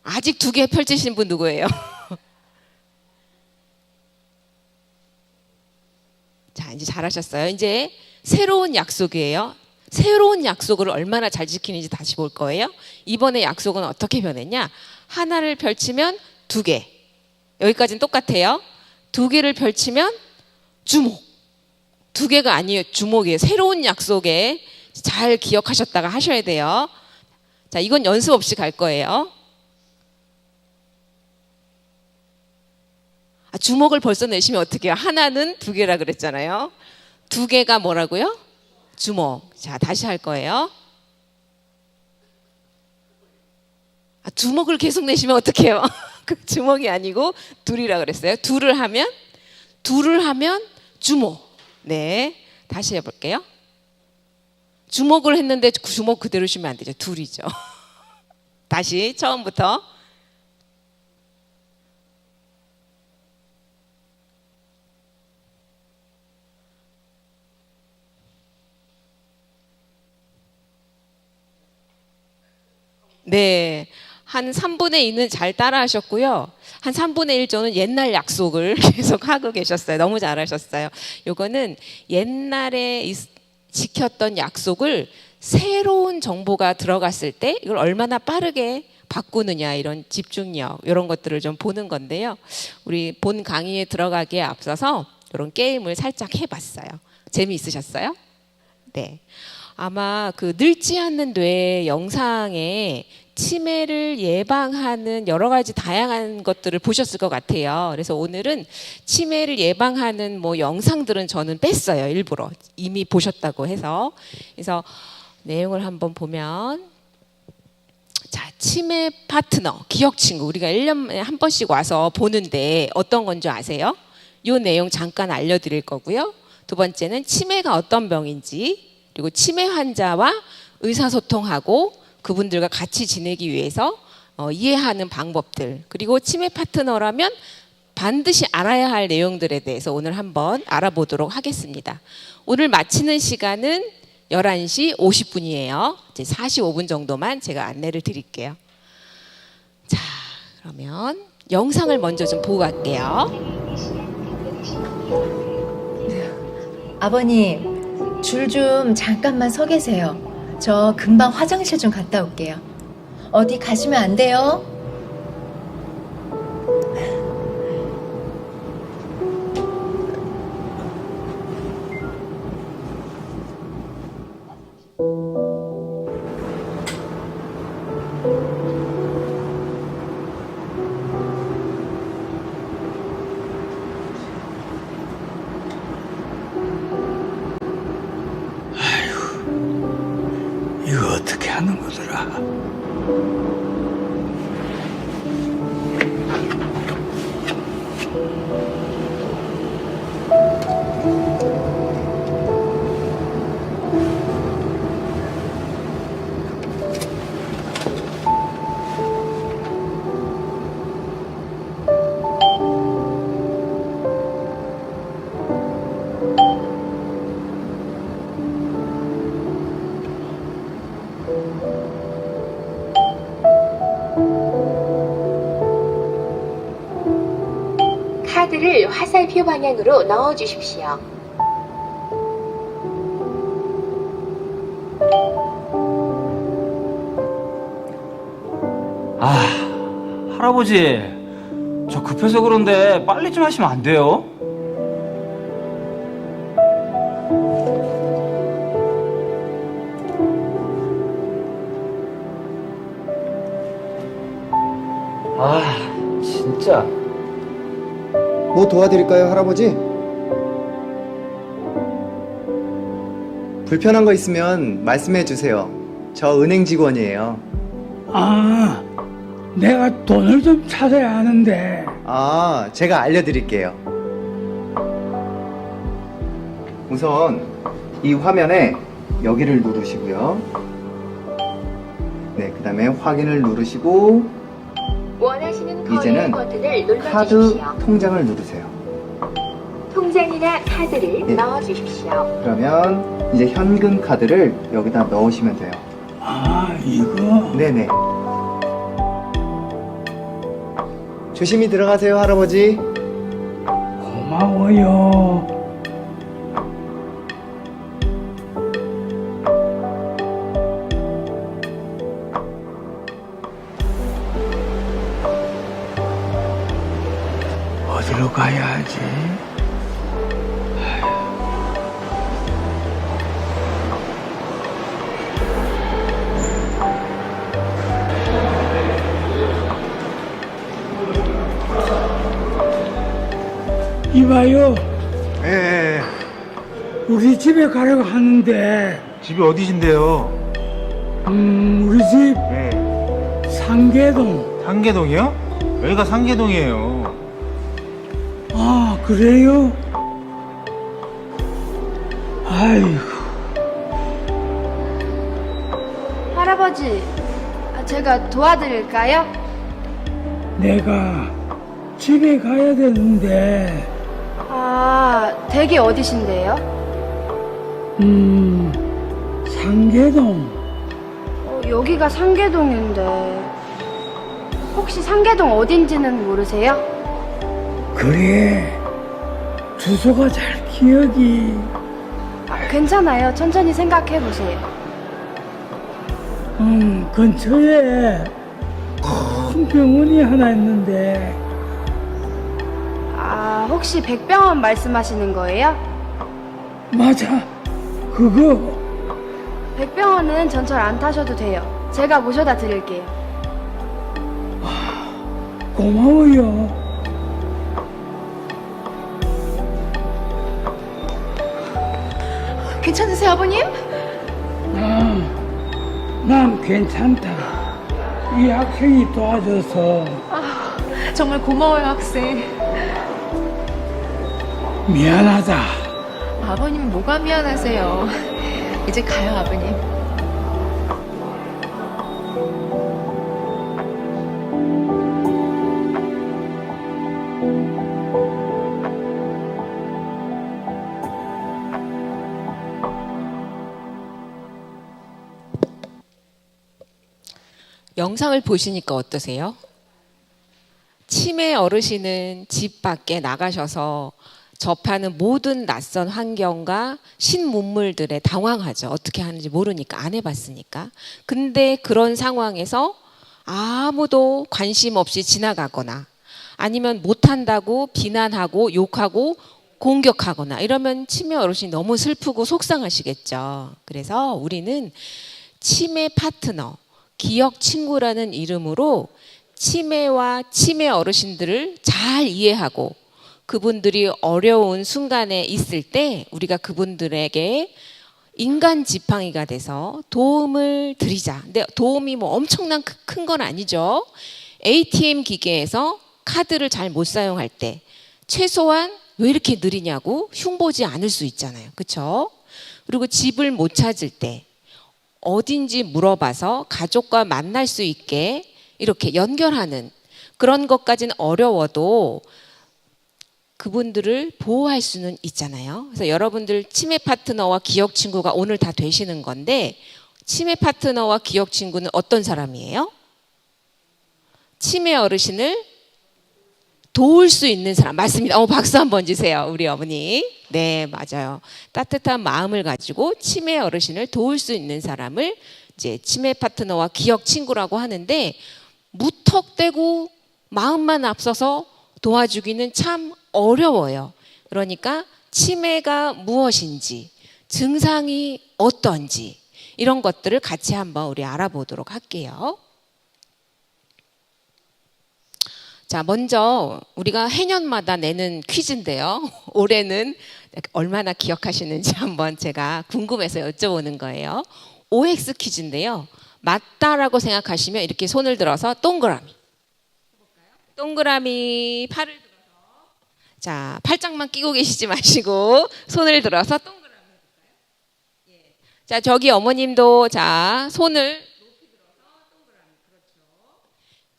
아직 2개 펼치신 분 누구예요? 자, 이제 잘하셨어요. 이제 새로운 약속이에요. 새로운 약속을 얼마나 잘 지키는지 다시 볼 거예요. 이번에 약속은 어떻게 변했냐? 하나를 펼치면 2개. 여기까지는 똑같아요. 2개를 펼치면 주목. 2개가 아니에요. 주목이에요. 새로운 약속에 잘 기억하셨다가 하셔야 돼요. 자, 이건 연습 없이 갈 거예요. 주먹을 벌써 내시면 어떡해요? 하나는 2개라 그랬잖아요. 2개가 뭐라고요? 주먹. 자, 다시 할 거예요. 주먹을 계속 내시면 어떡해요? 그 주먹이 아니고 둘이라 그랬어요. 둘을 하면 주먹. 네, 다시 해볼게요. 주먹을 했는데 주먹 그대로 쉬면 안 되죠. 둘이죠. 다시 처음부터. 네, 한 3분의 2는 잘 따라 하셨고요. 한 3분의 1 정도는 옛날 약속을 계속 하고 계셨어요. 너무 잘하셨어요. 요거는 옛날에 지켰던 약속을 새로운 정보가 들어갔을 때 이걸 얼마나 빠르게 바꾸느냐, 이런 집중력, 이런 것들을 좀 보는 건데요. 우리 본 강의에 들어가기에 앞서서 이런 게임을 살짝 해봤어요. 재미있으셨어요? 네. 아마 그 늙지 않는 뇌 영상에 치매를 예방하는 여러 가지 다양한 것들을 보셨을 것 같아요. 그래서 오늘은 치매를 예방하는 뭐 영상들은 저는 뺐어요. 일부러. 이미 보셨다고 해서. 그래서 내용을 한번 보면, 자, 치매 파트너, 기억 친구. 우리가 1년에 한 번씩 와서 보는데 어떤 건지 아세요? 이 내용 잠깐 알려드릴 거고요. 두 번째는 치매가 어떤 병인지, 그리고 치매 환자와 의사소통하고 그분들과 같이 지내기 위해서 이해하는 방법들, 그리고 치매 파트너라면 반드시 알아야 할 내용들에 대해서 오늘 한번 알아보도록 하겠습니다. 오늘 마치는 시간은 11시 50분이에요. 이제 45분 정도만 제가 안내를 드릴게요. 자, 그러면 영상을 먼저 좀 보고 갈게요. 아버님, 줄 좀 잠깐만 서 계세요. 저 금방 화장실 좀 갔다 올게요. 어디 가시면 안 돼요? 오더라. 카드를 화살표 방향으로 넣어 주십시오. 할아버지, 저 급해서 그런데 빨리 좀 하시면 안 돼요? 진짜. 뭐 도와드릴까요, 할아버지? 불편한 거 있으면 말씀해 주세요. 저 은행 직원이에요. 아, 내가 돈을 좀 찾아야 하는데. 아, 제가 알려드릴게요. 우선 이 화면에 여기를 누르시고요. 네, 그 다음에 확인을 누르시고 원하시는 거래 이제는 버튼을 눌러 카드 주십시오. 통장을 누르세요. 통장이나 카드를 네. 넣어 주십시오. 그러면 이제 현금 카드를 여기다 넣으시면 돼요. 아, 이거. 네네. 조심히 들어가세요, 할아버지. 고마워요. 어디로 가야 하지? 이봐요, 예, 우리 집에 가려고 하는데, 집이 어디신데요? 우리 집 예. 상계동. 상계동이요? 여기가 상계동이에요. 아, 그래요? 아이고, 할아버지, 제가 도와드릴까요? 내가 집에 가야 되는데, 댁이 어디신데요? 상계동. 여기가 상계동인데 혹시 상계동 어딘지는 모르세요? 그래, 주소가 잘 기억이. 괜찮아요. 천천히 생각해 보세요. 근처에 큰 병원이 하나 있는데. 혹시 백병원 말씀하시는 거예요? 맞아, 그거. 백병원은 전철 안 타셔도 돼요. 제가 모셔다 드릴게요. 고마워요. 괜찮으세요, 아버님? 난 괜찮다. 이 학생이 도와줘서. 정말 고마워요, 학생. 미안하다. 아버님 뭐가 미안하세요? 이제 가요, 아버님. 영상을 보시니까 어떠세요? 치매 어르신은 집 밖에 나가셔서 접하는 모든 낯선 환경과 신문물들에 당황하죠. 어떻게 하는지 모르니까, 안 해봤으니까. 근데 그런 상황에서 아무도 관심 없이 지나가거나 아니면 못한다고 비난하고 욕하고 공격하거나 이러면 치매 어르신이 너무 슬프고 속상하시겠죠. 그래서 우리는 치매 파트너, 기억 친구라는 이름으로 치매와 치매 어르신들을 잘 이해하고 그분들이 어려운 순간에 있을 때 우리가 그분들에게 인간 지팡이가 돼서 도움을 드리자. 근데 도움이 뭐 엄청난 큰 건 아니죠. ATM 기계에서 카드를 잘 못 사용할 때 최소한 왜 이렇게 느리냐고 흉보지 않을 수 있잖아요. 그렇죠? 그리고 집을 못 찾을 때 어딘지 물어봐서 가족과 만날 수 있게 이렇게 연결하는 그런 것까지는 어려워도 그분들을 보호할 수는 있잖아요. 그래서 여러분들 치매 파트너와 기억 친구가 오늘 다 되시는 건데, 치매 파트너와 기억 친구는 어떤 사람이에요? 치매 어르신을 도울 수 있는 사람. 맞습니다. 박수 한번 주세요, 우리 어머니. 네, 맞아요. 따뜻한 마음을 가지고 치매 어르신을 도울 수 있는 사람을 이제 치매 파트너와 기억 친구라고 하는데, 무턱대고 마음만 앞서서 도와주기는 참 어려워요. 그러니까 치매가 무엇인지, 증상이 어떤지 이런 것들을 같이 한번 우리 알아보도록 할게요. 자, 먼저 우리가 해년마다 내는 퀴즈인데요. 올해는 얼마나 기억하시는지 한번 제가 궁금해서 여쭤보는 거예요. OX 퀴즈인데요. 맞다라고 생각하시면 이렇게 손을 들어서 동그라미. 동그라미 팔을 들어서, 자, 팔짱만 끼고 계시지 마시고 손을 들어서 동그라미 해볼까요? 예. 자, 저기 어머님도 자, 손을 높이 들어서 동그라미. 그렇죠.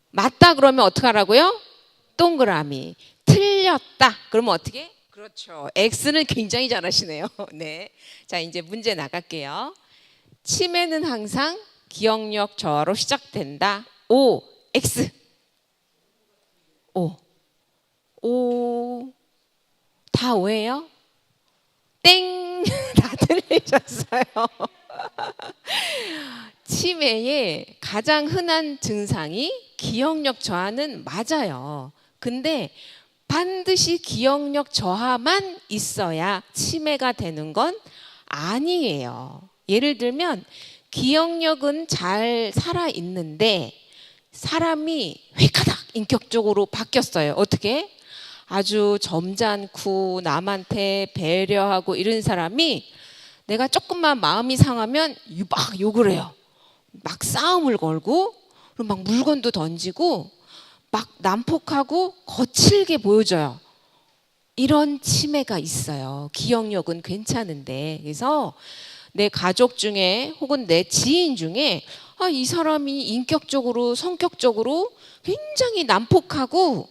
맞다 그러면 어떻게 하라고요? 동그라미. 틀렸다 그러면 어떻게? 그렇죠. X는 굉장히 잘하시네요. 네. 자, 이제 문제 나갈게요. 치매는 항상 기억력 저하로 시작된다. O, X. 오. 다 O예요? 땡! 다 틀리셨어요. 치매의 가장 흔한 증상이 기억력 저하는 맞아요. 근데 반드시 기억력 저하만 있어야 치매가 되는 건 아니에요. 예를 들면 기억력은 잘 살아 있는데 사람이 획하닥 인격적으로 바뀌었어요. 어떻게? 아주 점잖고 남한테 배려하고 이런 사람이 내가 조금만 마음이 상하면 막 욕을 해요. 막 싸움을 걸고 그리고 막 물건도 던지고 막 난폭하고 거칠게 보여줘요. 이런 치매가 있어요. 기억력은 괜찮은데. 그래서 내 가족 중에 혹은 내 지인 중에 이 사람이 인격적으로 성격적으로 굉장히 난폭하고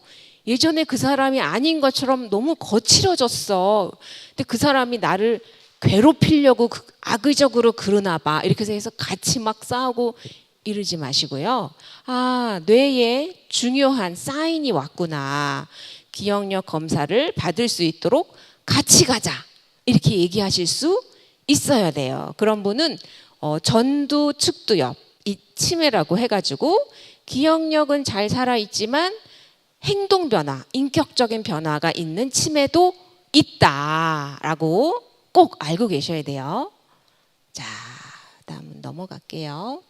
예전에 그 사람이 아닌 것처럼 너무 거칠어졌어. 근데 그 사람이 나를 괴롭히려고 악의적으로 그러나 봐. 이렇게 해서 같이 막 싸우고 이러지 마시고요. 뇌에 중요한 사인이 왔구나. 기억력 검사를 받을 수 있도록 같이 가자. 이렇게 얘기하실 수 있어야 돼요. 그런 분은 전두 측두엽 이 치매라고 해가지고 기억력은 잘 살아있지만 행동 변화, 인격적인 변화가 있는 치매도 있다라고 꼭 알고 계셔야 돼요. 자, 다음 넘어갈게요.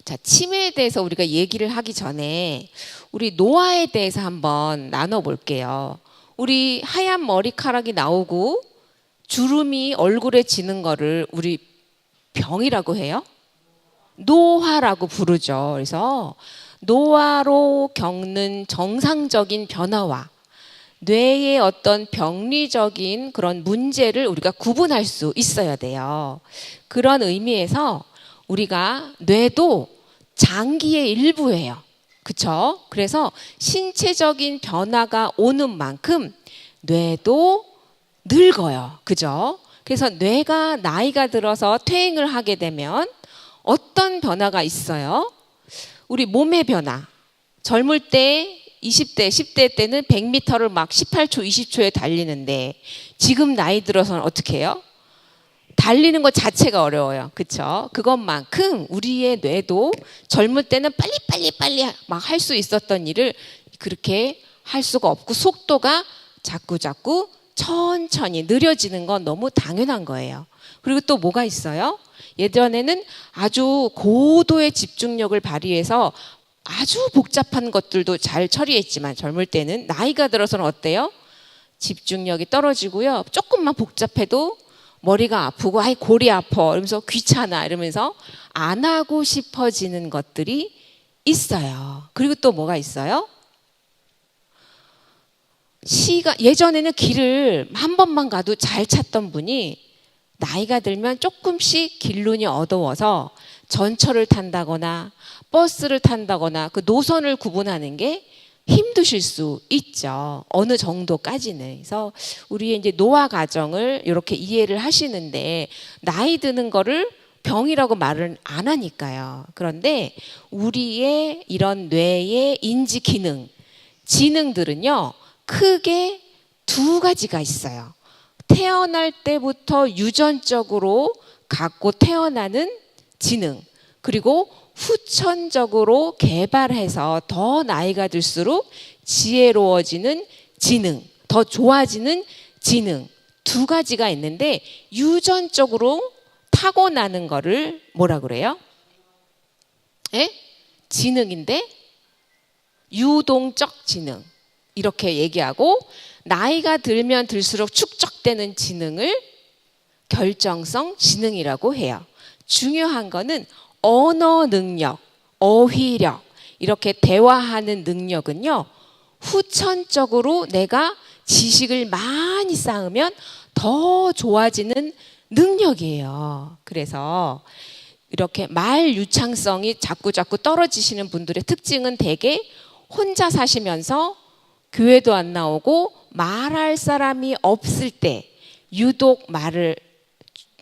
자, 치매에 대해서 우리가 얘기를 하기 전에 우리 노화에 대해서 한번 나눠볼게요. 우리 하얀 머리카락이 나오고 주름이 얼굴에 지는 거를 우리 병이라고 해요. 노화라고 부르죠. 그래서 노화로 겪는 정상적인 변화와 뇌의 어떤 병리적인 그런 문제를 우리가 구분할 수 있어야 돼요. 그런 의미에서 우리가 뇌도 장기의 일부예요. 그렇죠? 그래서 신체적인 변화가 오는 만큼 뇌도 늙어요. 그죠? 그래서 뇌가 나이가 들어서 퇴행을 하게 되면 어떤 변화가 있어요? 우리 몸의 변화. 젊을 때 20대, 10대 때는 100m를 막 18초, 20초에 달리는데 지금 나이 들어서는 어떻게 해요? 달리는 것 자체가 어려워요. 그렇죠? 그것만큼 우리의 뇌도 젊을 때는 빨리 막 할 수 있었던 일을 그렇게 할 수가 없고 속도가 자꾸 천천히 느려지는 건 너무 당연한 거예요. 그리고 또 뭐가 있어요? 예전에는 아주 고도의 집중력을 발휘해서 아주 복잡한 것들도 잘 처리했지만 젊을 때는 나이가 들어서는 어때요? 집중력이 떨어지고요. 조금만 복잡해도 머리가 아프고 아이 골이 아파 이러면서 귀찮아 이러면서 안 하고 싶어지는 것들이 있어요. 그리고 또 뭐가 있어요? 예전에는 길을 한 번만 가도 잘 찾던 분이 나이가 들면 조금씩 길눈이 어두워서 전철을 탄다거나 버스를 탄다거나 그 노선을 구분하는 게 힘드실 수 있죠. 어느 정도까지는. 그래서 우리의 이제 노화 과정을 이렇게 이해를 하시는데 나이 드는 거를 병이라고 말을 안 하니까요. 그런데 우리의 이런 뇌의 인지 기능, 지능들은요, 크게 두 가지가 있어요. 태어날 때부터 유전적으로 갖고 태어나는 지능, 그리고 후천적으로 개발해서 더 나이가 들수록 지혜로워지는 지능, 더 좋아지는 지능, 두 가지가 있는데 유전적으로 타고나는 거를 뭐라 그래요? 지능인데 유동적 지능 이렇게 얘기하고, 나이가 들면 들수록 축적되는 지능을 결정성 지능이라고 해요. 중요한 거는 언어 능력, 어휘력, 이렇게 대화하는 능력은요, 후천적으로 내가 지식을 많이 쌓으면 더 좋아지는 능력이에요. 그래서 이렇게 말 유창성이 자꾸 떨어지시는 분들의 특징은 대개 혼자 사시면서 교회도 안 나오고 말할 사람이 없을 때 유독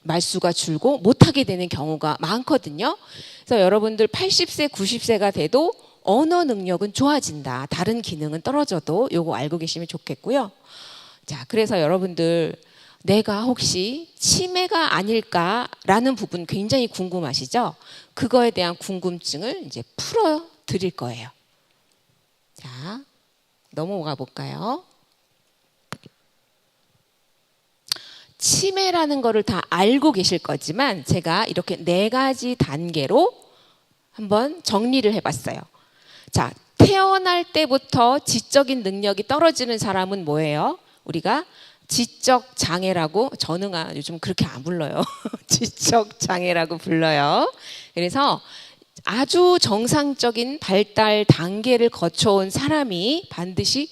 말수가 줄고 못하게 되는 경우가 많거든요. 그래서 여러분들 80세, 90세가 돼도 언어 능력은 좋아진다. 다른 기능은 떨어져도 요거 알고 계시면 좋겠고요. 자, 그래서 여러분들 내가 혹시 치매가 아닐까라는 부분 굉장히 궁금하시죠? 그거에 대한 궁금증을 이제 풀어 드릴 거예요. 자, 넘어가 볼까요? 치매라는 거를 다 알고 계실 거지만 제가 이렇게 4가지 단계로 한번 정리를 해봤어요. 자, 태어날 때부터 지적인 능력이 떨어지는 사람은 뭐예요? 우리가 지적 장애라고, 저는 요즘 그렇게 안 불러요. 지적 장애라고 불러요. 그래서 아주 정상적인 발달 단계를 거쳐온 사람이 반드시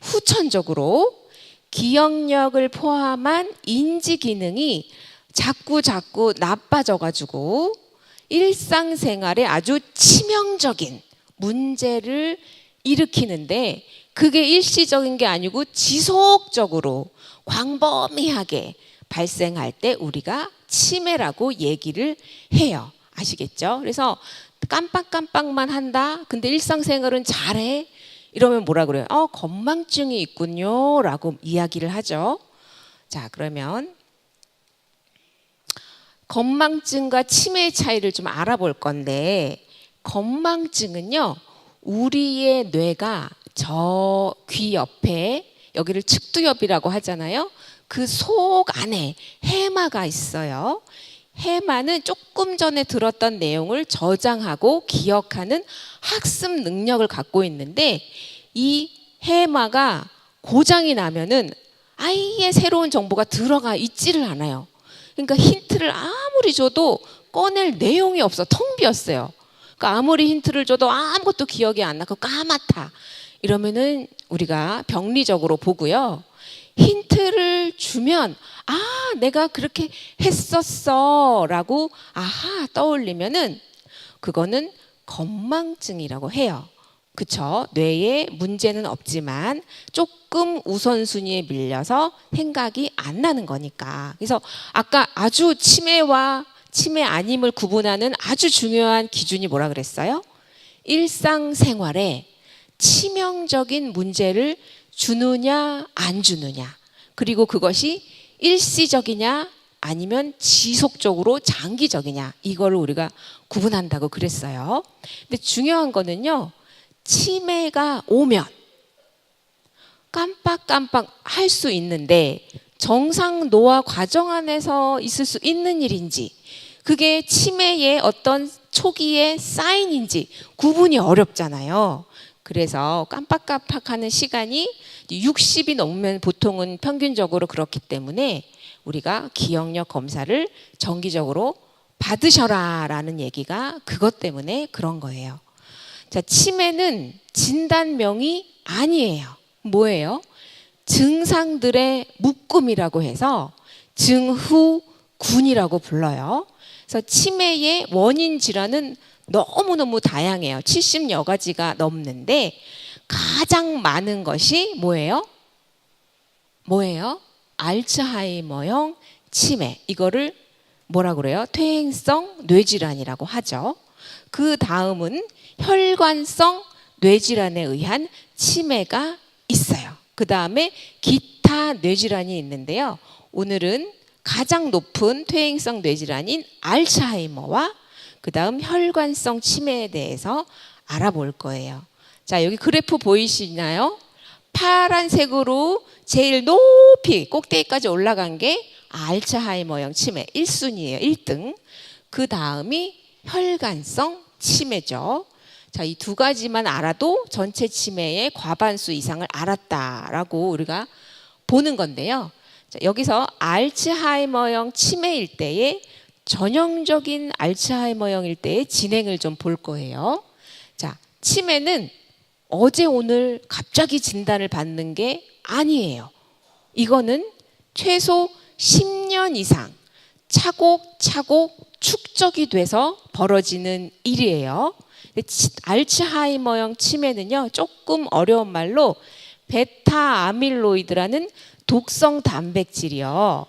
후천적으로 기억력을 포함한 인지 기능이 자꾸 나빠져가지고 일상생활에 아주 치명적인 문제를 일으키는데, 그게 일시적인 게 아니고 지속적으로 광범위하게 발생할 때 우리가 치매라고 얘기를 해요. 아시겠죠? 그래서 깜빡깜빡만 한다. 근데 일상생활은 잘해. 이러면 뭐라 그래요? 건망증이 있군요. 라고 이야기를 하죠. 자, 그러면 건망증과 치매의 차이를 좀 알아볼 건데, 건망증은요, 우리의 뇌가 저 귀 옆에, 여기를 측두엽이라고 하잖아요. 그 속 안에 해마가 있어요. 해마는 조금 전에 들었던 내용을 저장하고 기억하는 학습 능력을 갖고 있는데, 이 해마가 고장이 나면은 아예 새로운 정보가 들어가 있지를 않아요. 그러니까 힌트를 아무리 줘도 꺼낼 내용이 없어. 텅 비었어요. 그러니까 아무리 힌트를 줘도 아무것도 기억이 안 나고 까맣다. 이러면은 우리가 병리적으로 보고요. 힌트를 주면 내가 그렇게 했었어 라고 떠올리면은 그거는 건망증이라고 해요. 그쵸? 뇌에 문제는 없지만 조금 우선순위에 밀려서 생각이 안 나는 거니까. 그래서 아까 아주 치매와 치매 아님을 구분하는 아주 중요한 기준이 뭐라 그랬어요? 일상생활에 치명적인 문제를 주느냐 안 주느냐, 그리고 그것이 일시적이냐 아니면 지속적으로 장기적이냐, 이거를 우리가 구분한다고 그랬어요. 근데 중요한 거는요, 치매가 오면 깜빡깜빡 할 수 있는데 정상 노화 과정 안에서 있을 수 있는 일인지, 그게 치매의 어떤 초기의 사인인지 구분이 어렵잖아요. 그래서 깜빡깜빡하는 시간이 60이 넘으면 보통은 평균적으로 그렇기 때문에 우리가 기억력 검사를 정기적으로 받으셔라라는 얘기가 그것 때문에 그런 거예요. 자, 치매는 진단명이 아니에요. 뭐예요? 증상들의 묶음이라고 해서 증후군이라고 불러요. 그래서 치매의 원인 질환은 너무너무 다양해요. 70여 가지가 넘는데 가장 많은 것이 뭐예요? 알츠하이머형 치매. 이거를 뭐라 그래요? 퇴행성 뇌질환이라고 하죠. 그 다음은 혈관성 뇌질환에 의한 치매가 있어요. 그 다음에 기타 뇌질환이 있는데요. 오늘은 가장 높은 퇴행성 뇌질환인 알츠하이머와 그 다음 혈관성 치매에 대해서 알아볼 거예요. 자, 여기 그래프 보이시나요? 파란색으로 제일 높이 꼭대기까지 올라간 게 알츠하이머형 치매 1순위예요. 1등. 그 다음이 혈관성 치매죠. 자, 이 두 가지만 알아도 전체 치매의 과반수 이상을 알았다라고 우리가 보는 건데요. 자, 여기서 알츠하이머형 치매일 때의 전형적인 알츠하이머형일 때의 진행을 좀 볼 거예요. 자, 치매는 어제 오늘 갑자기 진단을 받는 게 아니에요. 이거는 최소 10년 이상 차곡차곡 축적이 돼서 벌어지는 일이에요. 알츠하이머형 치매는요, 조금 어려운 말로 베타 아밀로이드라는 독성 단백질이요.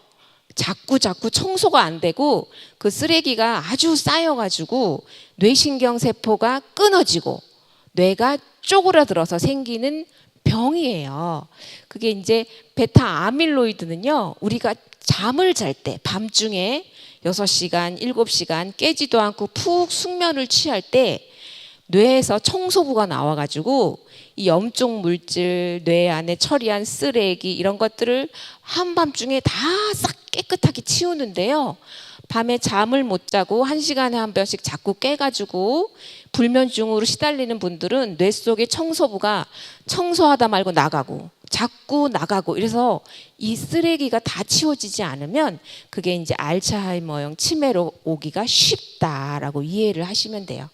자꾸 청소가 안 되고 그 쓰레기가 아주 쌓여가지고 뇌신경 세포가 끊어지고 뇌가 쪼그라들어서 생기는 병이에요. 그게 이제 베타 아밀로이드는요, 우리가 잠을 잘 때 밤중에 6시간, 7시간 깨지도 않고 푹 숙면을 취할 때 뇌에서 청소부가 나와가지고 이 염증 물질, 뇌 안에 처리한 쓰레기 이런 것들을 한밤중에 다 싹 깨끗하게 치우는데요. 밤에 잠을 못 자고 1시간에 한 번씩 자꾸 깨가지고 불면증으로 시달리는 분들은 뇌 속에 청소부가 청소하다 말고 나가고 자꾸 나가고 이래서 이 쓰레기가 다 치워지지 않으면 그게 이제 알츠하이머형 치매로 오기가 쉽다라고 이해를 하시면 돼요.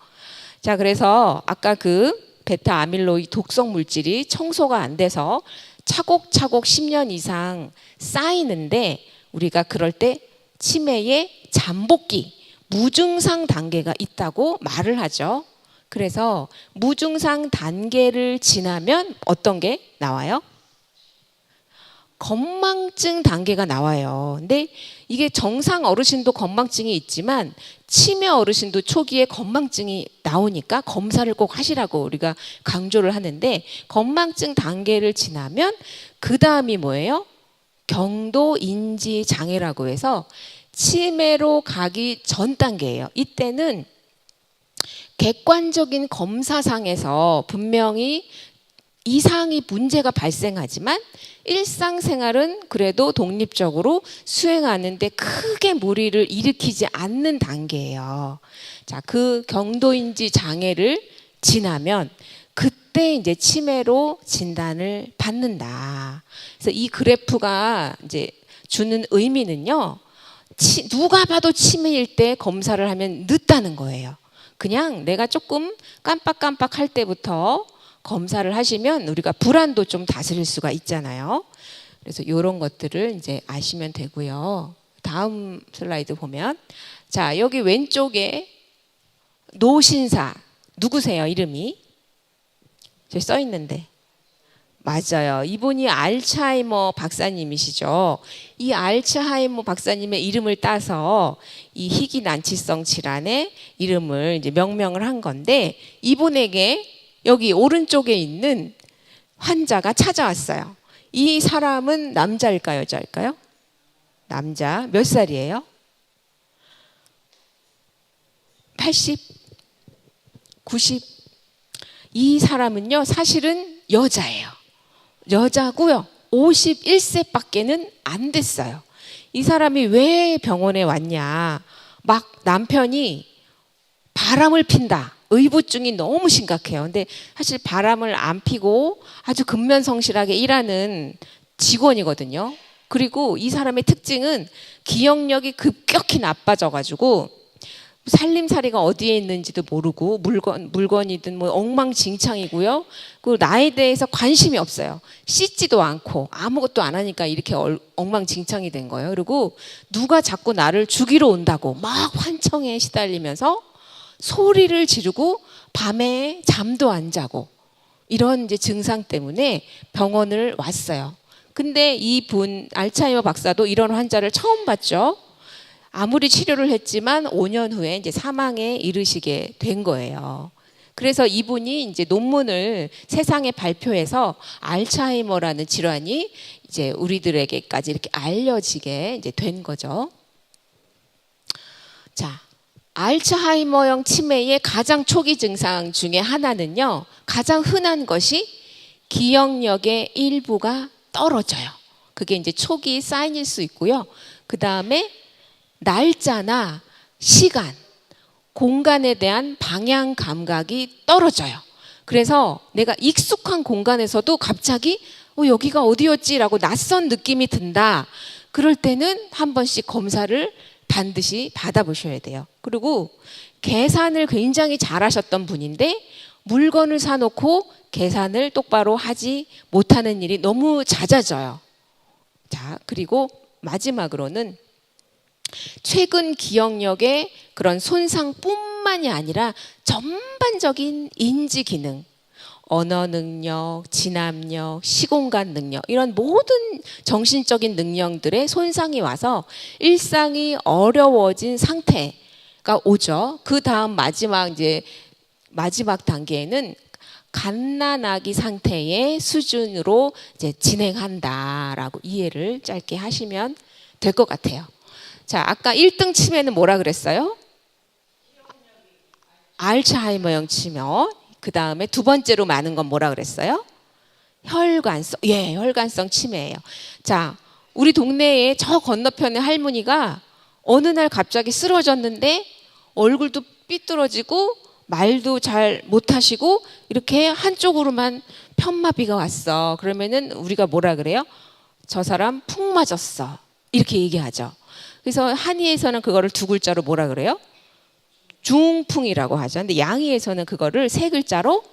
자, 그래서 아까 그 베타 아밀로이드 독성 물질이 청소가 안 돼서 차곡차곡 10년 이상 쌓이는데 우리가 그럴 때 치매의 잠복기, 무증상 단계가 있다고 말을 하죠. 그래서 무증상 단계를 지나면 어떤 게 나와요? 건망증 단계가 나와요. 근데 이게 정상 어르신도 건망증이 있지만 치매 어르신도 초기에 건망증이 나오니까 검사를 꼭 하시라고 우리가 강조를 하는데, 건망증 단계를 지나면 그 다음이 뭐예요? 경도 인지 장애라고 해서 치매로 가기 전 단계예요. 이때는 객관적인 검사상에서 분명히 이상이 문제가 발생하지만 일상생활은 그래도 독립적으로 수행하는데 크게 무리를 일으키지 않는 단계예요. 자, 그 경도인지 장애를 지나면 그때 이제 치매로 진단을 받는다. 그래서 이 그래프가 이제 주는 의미는요, 누가 봐도 치매일 때 검사를 하면 늦다는 거예요. 그냥 내가 조금 깜빡깜빡 할 때부터 검사를 하시면 우리가 불안도 좀 다스릴 수가 있잖아요. 그래서 이런 것들을 이제 아시면 되고요. 다음 슬라이드 보면, 자, 여기 왼쪽에 노신사 누구세요? 이름이 저기 써 있는데. 맞아요. 이분이 알츠하이머 박사님이시죠. 이 알츠하이머 박사님의 이름을 따서 이 희귀 난치성 질환의 이름을 이제 명명을 한 건데, 이분에게 여기 오른쪽에 있는 환자가 찾아왔어요. 이 사람은 남자일까요, 여자일까요? 남자. 몇 살이에요? 80? 90? 이 사람은요, 사실은 여자예요. 여자고요. 51세밖에는 안 됐어요. 이 사람이 왜 병원에 왔냐? 막 남편이 바람을 핀다. 의부증이 너무 심각해요. 근데 사실 바람을 안 피고 아주 근면성실하게 일하는 직원이거든요. 그리고 이 사람의 특징은 기억력이 급격히 나빠져가지고 살림살이가 어디에 있는지도 모르고 물건이든 뭐 엉망진창이고요. 그리고 나에 대해서 관심이 없어요. 씻지도 않고 아무것도 안 하니까 이렇게 엉망진창이 된 거예요. 그리고 누가 자꾸 나를 죽이러 온다고 막 환청에 시달리면서 소리를 지르고 밤에 잠도 안 자고 이런 이제 증상 때문에 병원을 왔어요. 근데 이분 알츠하이머 박사도 이런 환자를 처음 봤죠. 아무리 치료를 했지만 5년 후에 이제 사망에 이르시게 된 거예요. 그래서 이분이 이제 논문을 세상에 발표해서 알츠하이머라는 질환이 이제 우리들에게까지 이렇게 알려지게 이제 된 거죠. 자, 알츠하이머형 치매의 가장 초기 증상 중에 하나는요, 가장 흔한 것이 기억력의 일부가 떨어져요. 그게 이제 초기 사인일 수 있고요. 그 다음에 날짜나 시간, 공간에 대한 방향 감각이 떨어져요. 그래서 내가 익숙한 공간에서도 갑자기 여기가 어디였지라고 낯선 느낌이 든다. 그럴 때는 한 번씩 검사를 반드시 받아보셔야 돼요. 그리고 계산을 굉장히 잘하셨던 분인데 물건을 사놓고 계산을 똑바로 하지 못하는 일이 너무 잦아져요. 자, 그리고 마지막으로는 최근 기억력의 그런 손상뿐만이 아니라 전반적인 인지 기능, 언어 능력, 진압력, 시공간 능력 이런 모든 정신적인 능력들의 손상이 와서 일상이 어려워진 상태가 오죠. 그 다음 마지막 단계에는 갓난아기 상태의 수준으로 이제 진행한다라고 이해를 짧게 하시면 될 것 같아요. 자, 아까 1등 치매는 뭐라 그랬어요? 알츠하이머형 치매. 그 다음에 두 번째로 많은 건 뭐라 그랬어요? 혈관성. 예, 혈관성 치매예요. 자, 우리 동네에 저 건너편에 할머니가 어느 날 갑자기 쓰러졌는데 얼굴도 삐뚤어지고 말도 잘 못하시고 이렇게 한쪽으로만 편마비가 왔어. 그러면은 우리가 뭐라 그래요? 저 사람 푹 맞았어. 이렇게 얘기하죠. 그래서 한의에서는 그거를 두 글자로 뭐라 그래요? 중풍이라고 하죠. 근데 양의에서는 그거를 세 글자로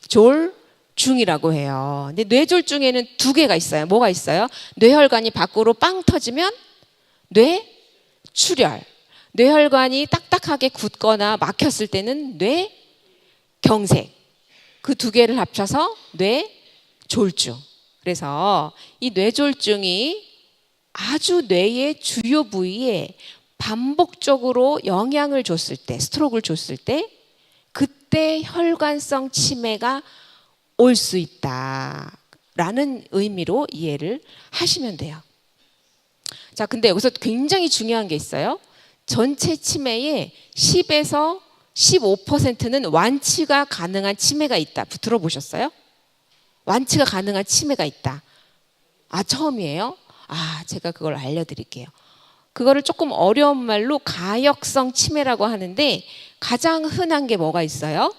뇌졸중이라고 해요. 근데 뇌졸중에는 두 개가 있어요. 뭐가 있어요? 뇌혈관이 밖으로 빵 터지면 뇌출혈. 뇌혈관이 딱딱하게 굳거나 막혔을 때는 뇌경색. 그 두 개를 합쳐서 뇌졸중. 그래서 이 뇌졸중이 아주 뇌의 주요 부위에 반복적으로 영향을 줬을 때, 스트로크를 줬을 때 그때 혈관성 치매가 올 수 있다라는 의미로 이해를 하시면 돼요. 자, 근데 여기서 굉장히 중요한 게 있어요. 전체 치매의 10에서 15%는 완치가 가능한 치매가 있다. 들어보셨어요? 완치가 가능한 치매가 있다. 아, 처음이에요? 아, 제가 그걸 알려드릴게요. 그거를 조금 어려운 말로 가역성 치매라고 하는데 가장 흔한 게 뭐가 있어요?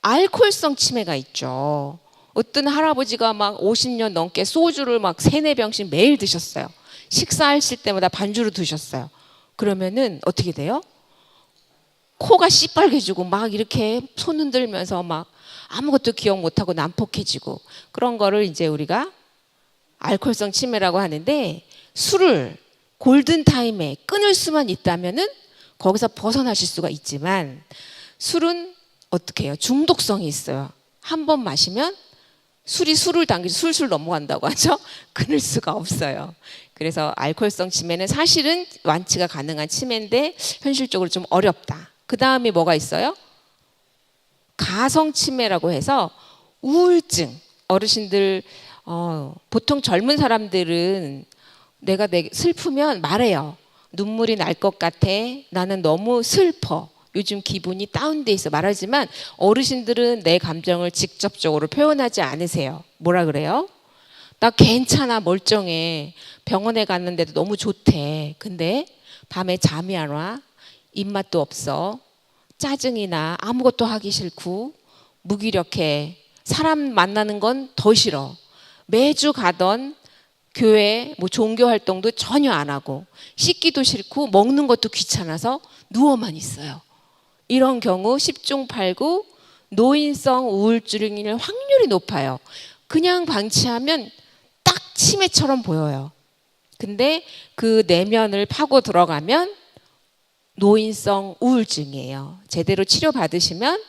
알코올성 치매가 있죠. 어떤 할아버지가 막 50년 넘게 소주를 막 3-4병씩 매일 드셨어요. 식사하실 때마다 반주로 드셨어요. 그러면은 어떻게 돼요? 코가 시뻘개지고 막 이렇게 손 흔들면서 막 아무것도 기억 못하고 난폭해지고 그런 거를 이제 우리가 알코올성 치매라고 하는데 술을 골든타임에 끊을 수만 있다면은 거기서 벗어나실 수가 있지만 술은 어떻게 해요? 중독성이 있어요. 한 번 마시면 술을 당기지 술술 넘어간다고 하죠. 끊을 수가 없어요. 그래서 알코올성 치매는 사실은 완치가 가능한 치매인데 현실적으로 좀 어렵다. 그 다음에 뭐가 있어요? 가성 치매라고 해서 우울증. 어르신들 보통 젊은 사람들은 내가 슬프면 말해요. 눈물이 날 것 같아. 나는 너무 슬퍼. 요즘 기분이 다운돼 있어. 말하지만 어르신들은 내 감정을 직접적으로 표현하지 않으세요. 뭐라 그래요? 나 괜찮아, 멀쩡해. 병원에 갔는데도 너무 좋대. 근데 밤에 잠이 안 와. 입맛도 없어. 짜증이나 아무것도 하기 싫고 무기력해. 사람 만나는 건 더 싫어. 매주 가던 교회 뭐 종교 활동도 전혀 안 하고 씻기도 싫고 먹는 것도 귀찮아서 누워만 있어요. 이런 경우 10중 8구 노인성 우울증일 확률이 높아요. 그냥 방치하면 딱 치매처럼 보여요. 근데 그 내면을 파고 들어가면 노인성 우울증이에요. 제대로 치료받으시면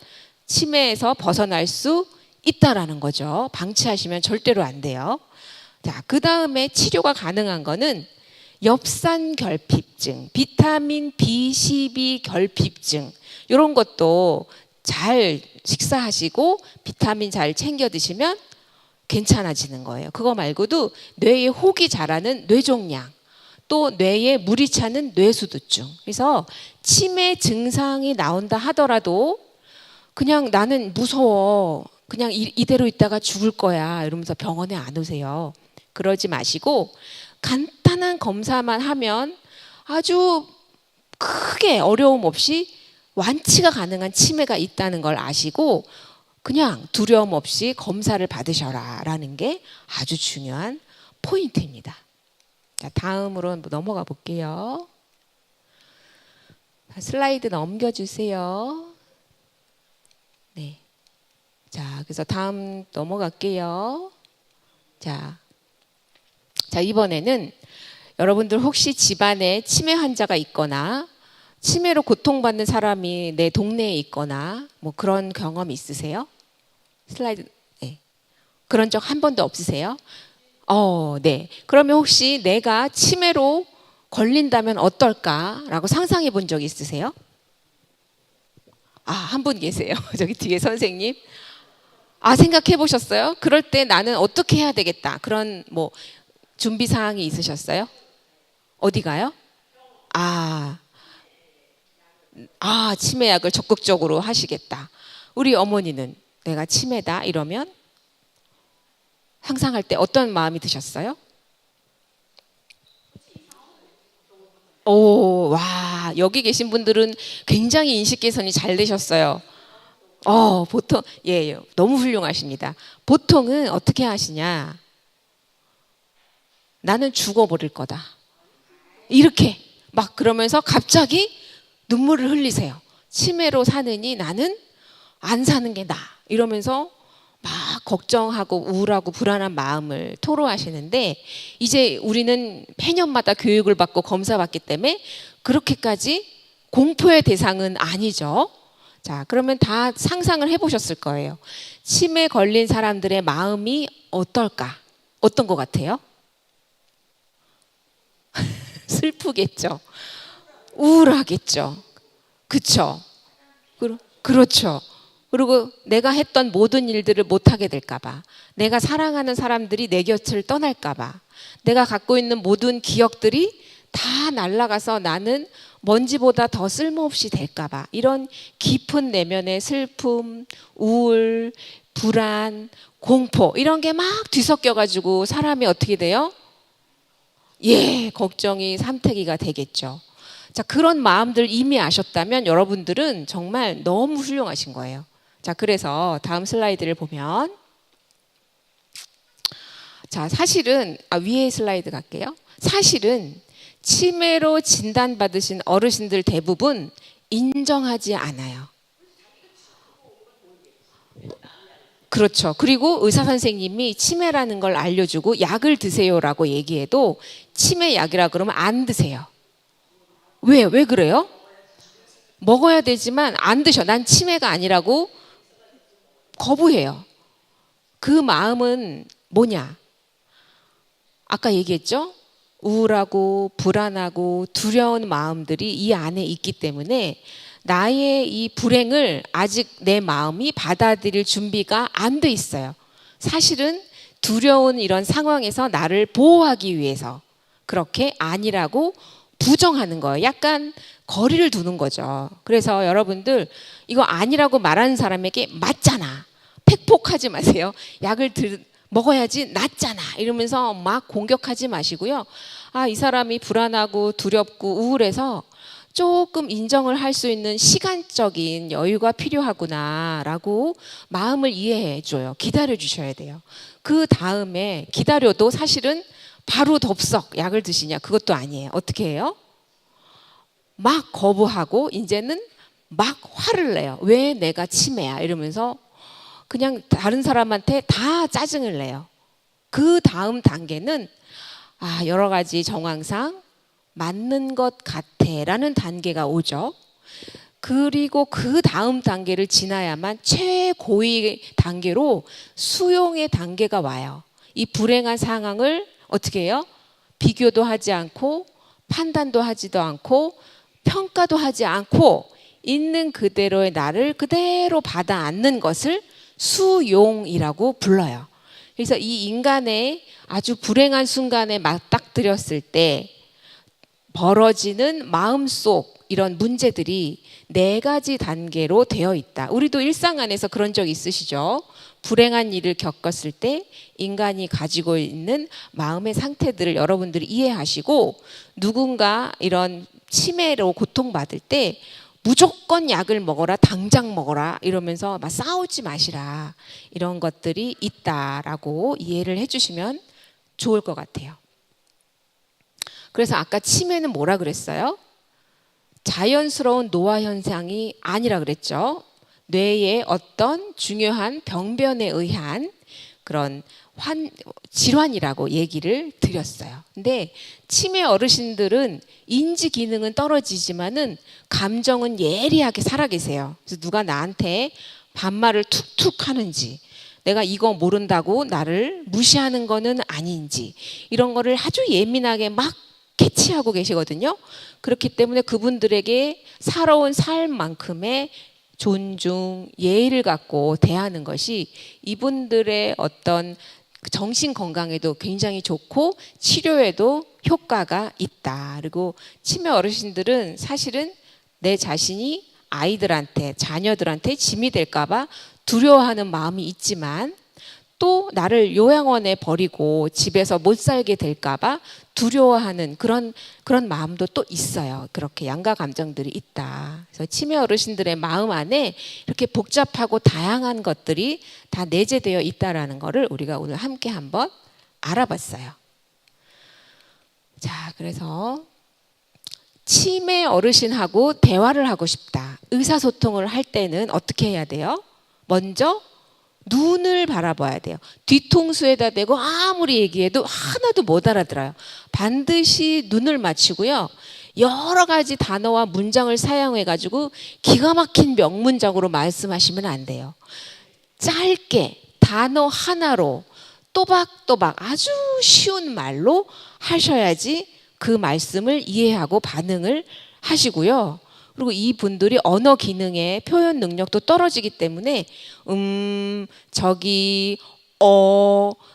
치매에서 벗어날 수 있다라는 거죠. 방치하시면 절대로 안 돼요. 자, 그 다음에 치료가 가능한 거는 엽산 결핍증, 비타민 B12 결핍증 이런 것도 잘 식사하시고 비타민 잘 챙겨 드시면 괜찮아지는 거예요. 그거 말고도 뇌에 혹이 자라는 뇌종양, 또 뇌에 물이 차는 뇌수두증. 그래서 치매 증상이 나온다 하더라도 그냥 나는 무서워, 그냥 이대로 있다가 죽을 거야 이러면서 병원에 안 오세요. 그러지 마시고 간단한 검사만 하면 아주 크게 어려움 없이 완치가 가능한 치매가 있다는 걸 아시고 그냥 두려움 없이 검사를 받으셔라 라는 게 아주 중요한 포인트입니다. 자, 다음으로 넘어가 볼게요. 슬라이드 넘겨주세요. 네. 자, 그래서 다음 넘어갈게요. 자, 이번에는 여러분들 혹시 집안에 치매 환자가 있거나 치매로 고통받는 사람이 내 동네에 있거나 뭐 그런 경험 있으세요? 슬라이드, 네. 그런 적 한 번도 없으세요? 네. 그러면 혹시 내가 치매로 걸린다면 어떨까라고 상상해 본 적 있으세요? 한 분 계세요. 저기 뒤에 선생님. 생각해 보셨어요? 그럴 때 나는 어떻게 해야 되겠다. 그런 뭐 준비 사항이 있으셨어요? 어디 가요? 치매약을 적극적으로 하시겠다. 우리 어머니는 내가 치매다 이러면 상상할 때 어떤 마음이 드셨어요? 와, 여기 계신 분들은 굉장히 인식 개선이 잘 되셨어요. 보통, 너무 훌륭하십니다. 보통은 어떻게 하시냐? 나는 죽어버릴 거다. 이렇게 막 그러면서 갑자기 눈물을 흘리세요. 치매로 사느니 나는 안 사는 게 나아. 이러면서 막 걱정하고 우울하고 불안한 마음을 토로하시는데 이제 우리는 폐년마다 교육을 받고 검사받기 때문에 그렇게까지 공포의 대상은 아니죠. 자, 그러면 다 상상을 해보셨을 거예요. 치매 걸린 사람들의 마음이 어떨까? 어떤 것 같아요? 슬프겠죠. 우울하겠죠. 그쵸? 그렇죠. 그리고 내가 했던 모든 일들을 못하게 될까봐, 내가 사랑하는 사람들이 내 곁을 떠날까봐, 내가 갖고 있는 모든 기억들이 다 날아가서 나는 먼지보다 더 쓸모없이 될까봐, 이런 깊은 내면의 슬픔, 우울, 불안, 공포 이런 게 막 뒤섞여가지고 사람이 어떻게 돼요? 걱정이 삼태기가 되겠죠. 자, 그런 마음들 이미 아셨다면 여러분들은 정말 너무 훌륭하신 거예요. 자, 그래서 다음 슬라이드를 보면, 자, 사실은 위에 슬라이드 갈게요. 사실은 치매로 진단받으신 어르신들 대부분 인정하지 않아요. 그렇죠. 그리고 의사 선생님이 치매라는 걸 알려주고 약을 드세요라고 얘기해도 치매 약이라 그러면 안 드세요. 왜 그래요? 먹어야 되지만 안 드셔. 난 치매가 아니라고 거부해요. 그 마음은 뭐냐? 아까 얘기했죠? 우울하고 불안하고 두려운 마음들이 이 안에 있기 때문에 나의 이 불행을 아직 내 마음이 받아들일 준비가 안 돼 있어요. 사실은 두려운 이런 상황에서 나를 보호하기 위해서 그렇게 아니라고 부정하는 거예요. 약간 거리를 두는 거죠. 그래서 여러분들 이거 아니라고 말하는 사람에게 맞잖아, 팩폭하지 마세요. 약을 먹어야지 낫잖아 이러면서 막 공격하지 마시고요. 이 사람이 불안하고 두렵고 우울해서 조금 인정을 할 수 있는 시간적인 여유가 필요하구나라고 마음을 이해해 줘요. 기다려 주셔야 돼요. 그 다음에 기다려도 사실은 바로 덥석 약을 드시냐 그것도 아니에요. 어떻게 해요? 막 거부하고 이제는 막 화를 내요. 왜 내가 치매야 이러면서 그냥 다른 사람한테 다 짜증을 내요. 그 다음 단계는 여러 가지 정황상 맞는 것 같아라는 단계가 오죠. 그리고 그 다음 단계를 지나야만 최고의 단계로 수용의 단계가 와요. 이 불행한 상황을 어떻게 해요? 비교도 하지 않고 판단도 하지도 않고 평가도 하지 않고 있는 그대로의 나를 그대로 받아 안는 것을 수용이라고 불러요. 그래서 이 인간의 아주 불행한 순간에 맞닥뜨렸을 때 벌어지는 마음속 이런 문제들이 4가지 단계로 되어 있다. 우리도 일상 안에서 그런 적 있으시죠? 불행한 일을 겪었을 때 인간이 가지고 있는 마음의 상태들을 여러분들이 이해하시고 누군가 이런 치매로 고통받을 때 무조건 약을 먹어라, 당장 먹어라 이러면서 막 싸우지 마시라 이런 것들이 있다라고 이해를 해주시면 좋을 것 같아요. 그래서 아까 치매는 뭐라 그랬어요? 자연스러운 노화 현상이 아니라 그랬죠. 뇌의 어떤 중요한 병변에 의한 그런 질환이라고 얘기를 드렸어요. 근데 치매 어르신들은 인지 기능은 떨어지지만은 감정은 예리하게 살아계세요. 그래서 누가 나한테 반말을 툭툭 하는지 내가 이거 모른다고 나를 무시하는 거는 아닌지 이런 거를 아주 예민하게 막 캐치하고 계시거든요. 그렇기 때문에 그분들에게 살아온 삶만큼의 존중, 예의를 갖고 대하는 것이 이분들의 어떤 정신 건강에도 굉장히 좋고 치료에도 효과가 있다. 그리고 치매 어르신들은 사실은 내 자신이 아이들한테, 자녀들한테 짐이 될까봐 두려워하는 마음이 있지만 또 나를 요양원에 버리고 집에서 못 살게 될까봐 두려워하는 그런 마음도 또 있어요. 그렇게 양가 감정들이 있다. 그래서 치매 어르신들의 마음 안에 이렇게 복잡하고 다양한 것들이 다 내재되어 있다라는 것을 우리가 오늘 함께 한번 알아봤어요. 자, 그래서 치매 어르신하고 대화를 하고 싶다. 의사소통을 할 때는 어떻게 해야 돼요? 먼저 눈을 바라봐야 돼요. 뒤통수에다 대고 아무리 얘기해도 하나도 못 알아들어요. 반드시 눈을 맞추고요. 여러 가지 단어와 문장을 사용해가지고 기가 막힌 명문적으로 말씀하시면 안 돼요. 짧게 단어 하나로 또박또박 아주 쉬운 말로 하셔야지 그 말씀을 이해하고 반응을 하시고요. 그리고 이분들이 언어 기능의 표현 능력도 떨어지기 때문에 저기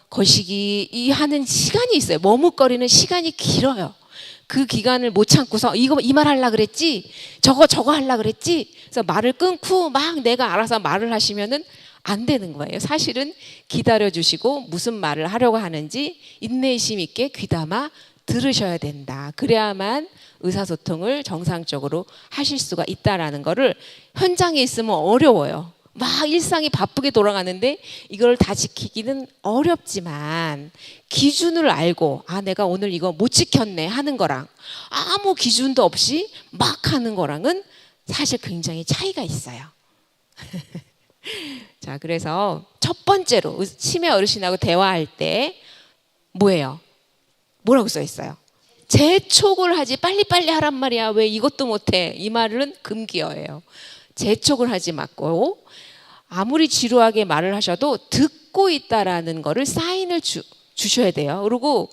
거시기 이 하는 시간이 있어요. 머뭇거리는 시간이 길어요. 그 기간을 못 참고서 이 말 하려고 그랬지? 저거 하려고 그랬지? 그래서 말을 끊고 막 내가 알아서 말을 하시면은 안 되는 거예요. 사실은 기다려주시고 무슨 말을 하려고 하는지 인내심 있게 귀담아 들으셔야 된다. 그래야만 의사소통을 정상적으로 하실 수가 있다라는 거를 현장에 있으면 어려워요. 막 일상이 바쁘게 돌아가는데 이걸 다 지키기는 어렵지만 기준을 알고 내가 오늘 이거 못 지켰네 하는 거랑 아무 기준도 없이 막 하는 거랑은 사실 굉장히 차이가 있어요. 자, 그래서 첫 번째로 치매 어르신하고 대화할 때 뭐예요? 뭐라고 써 있어요? 재촉을 하지 빨리빨리 하란 말이야. 왜 이것도 못해? 이 말은 금기어예요. 재촉을 하지 말고 아무리 지루하게 말을 하셔도 듣고 있다라는 거를 사인을 주셔야 돼요. 그리고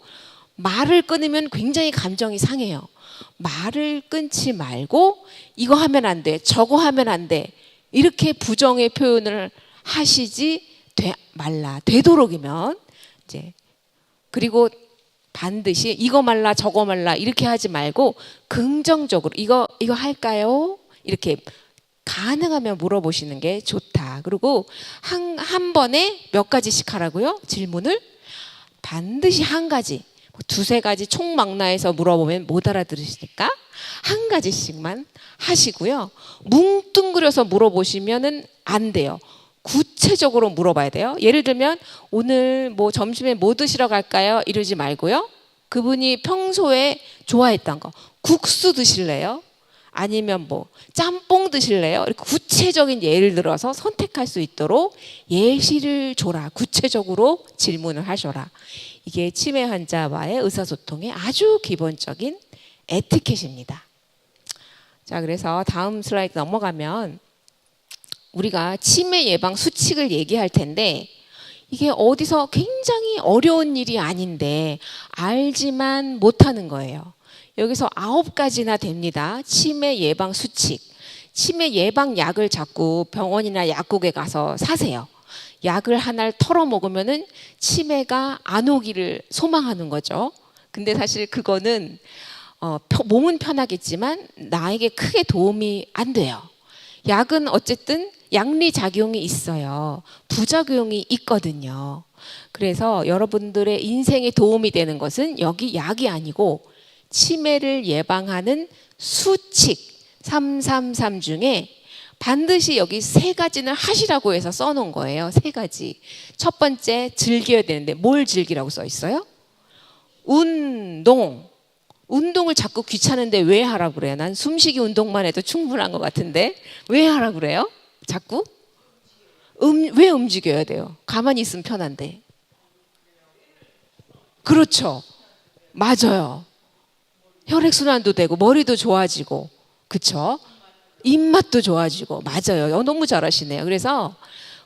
말을 끊으면 굉장히 감정이 상해요. 말을 끊지 말고 이거 하면 안 돼, 저거 하면 안 돼 이렇게 부정의 표현을 하시지 말라. 되도록이면 이제 그리고 반드시 이거 말라 저거 말라 이렇게 하지 말고 긍정적으로 이거 할까요? 이렇게 가능하면 물어보시는 게 좋다. 그리고 한 번에 몇 가지씩 하라고요? 질문을 반드시 한 가지. 두세 가지 총망라해서 물어보면 못 알아들으시니까 한 가지씩만 하시고요. 뭉뚱그려서 물어보시면은 안 돼요. 구체적으로 물어봐야 돼요. 예를 들면 오늘 뭐 점심에 뭐 드시러 갈까요? 이러지 말고요. 그분이 평소에 좋아했던 거, 국수 드실래요? 아니면 뭐 짬뽕 드실래요? 이렇게 구체적인 예를 들어서 선택할 수 있도록 예시를 줘라. 구체적으로 질문을 하셔라. 이게 치매 환자와의 의사소통의 아주 기본적인 에티켓입니다. 자, 그래서 다음 슬라이드 넘어가면 우리가 치매 예방 수칙을 얘기할 텐데 이게 어디서 굉장히 어려운 일이 아닌데 알지만 못하는 거예요. 여기서 9가지나 됩니다. 치매 예방 수칙. 치매 예방 약을 자꾸 병원이나 약국에 가서 사세요. 약을 하나를 털어 먹으면은 치매가 안 오기를 소망하는 거죠. 근데 사실 그거는 몸은 편하겠지만 나에게 크게 도움이 안 돼요. 약은 어쨌든 양리작용이 있어요. 부작용이 있거든요. 그래서 여러분들의 인생에 도움이 되는 것은 여기 약이 아니고 치매를 예방하는 수칙 333 중에 반드시 여기 3가지는 하시라고 해서 써놓은 거예요. 3가지. 첫 번째, 즐겨야 되는데 뭘 즐기라고 써 있어요? 운동. 운동을 자꾸 귀찮은데 왜 하라고 그래요? 난 숨쉬기 운동만 해도 충분한 것 같은데 왜 하라고 그래요? 자꾸? 왜 움직여야 돼요? 가만히 있으면 편한데. 그렇죠. 맞아요. 혈액순환도 되고 머리도 좋아지고 그렇죠? 입맛도 좋아지고 맞아요. 너무 잘하시네요. 그래서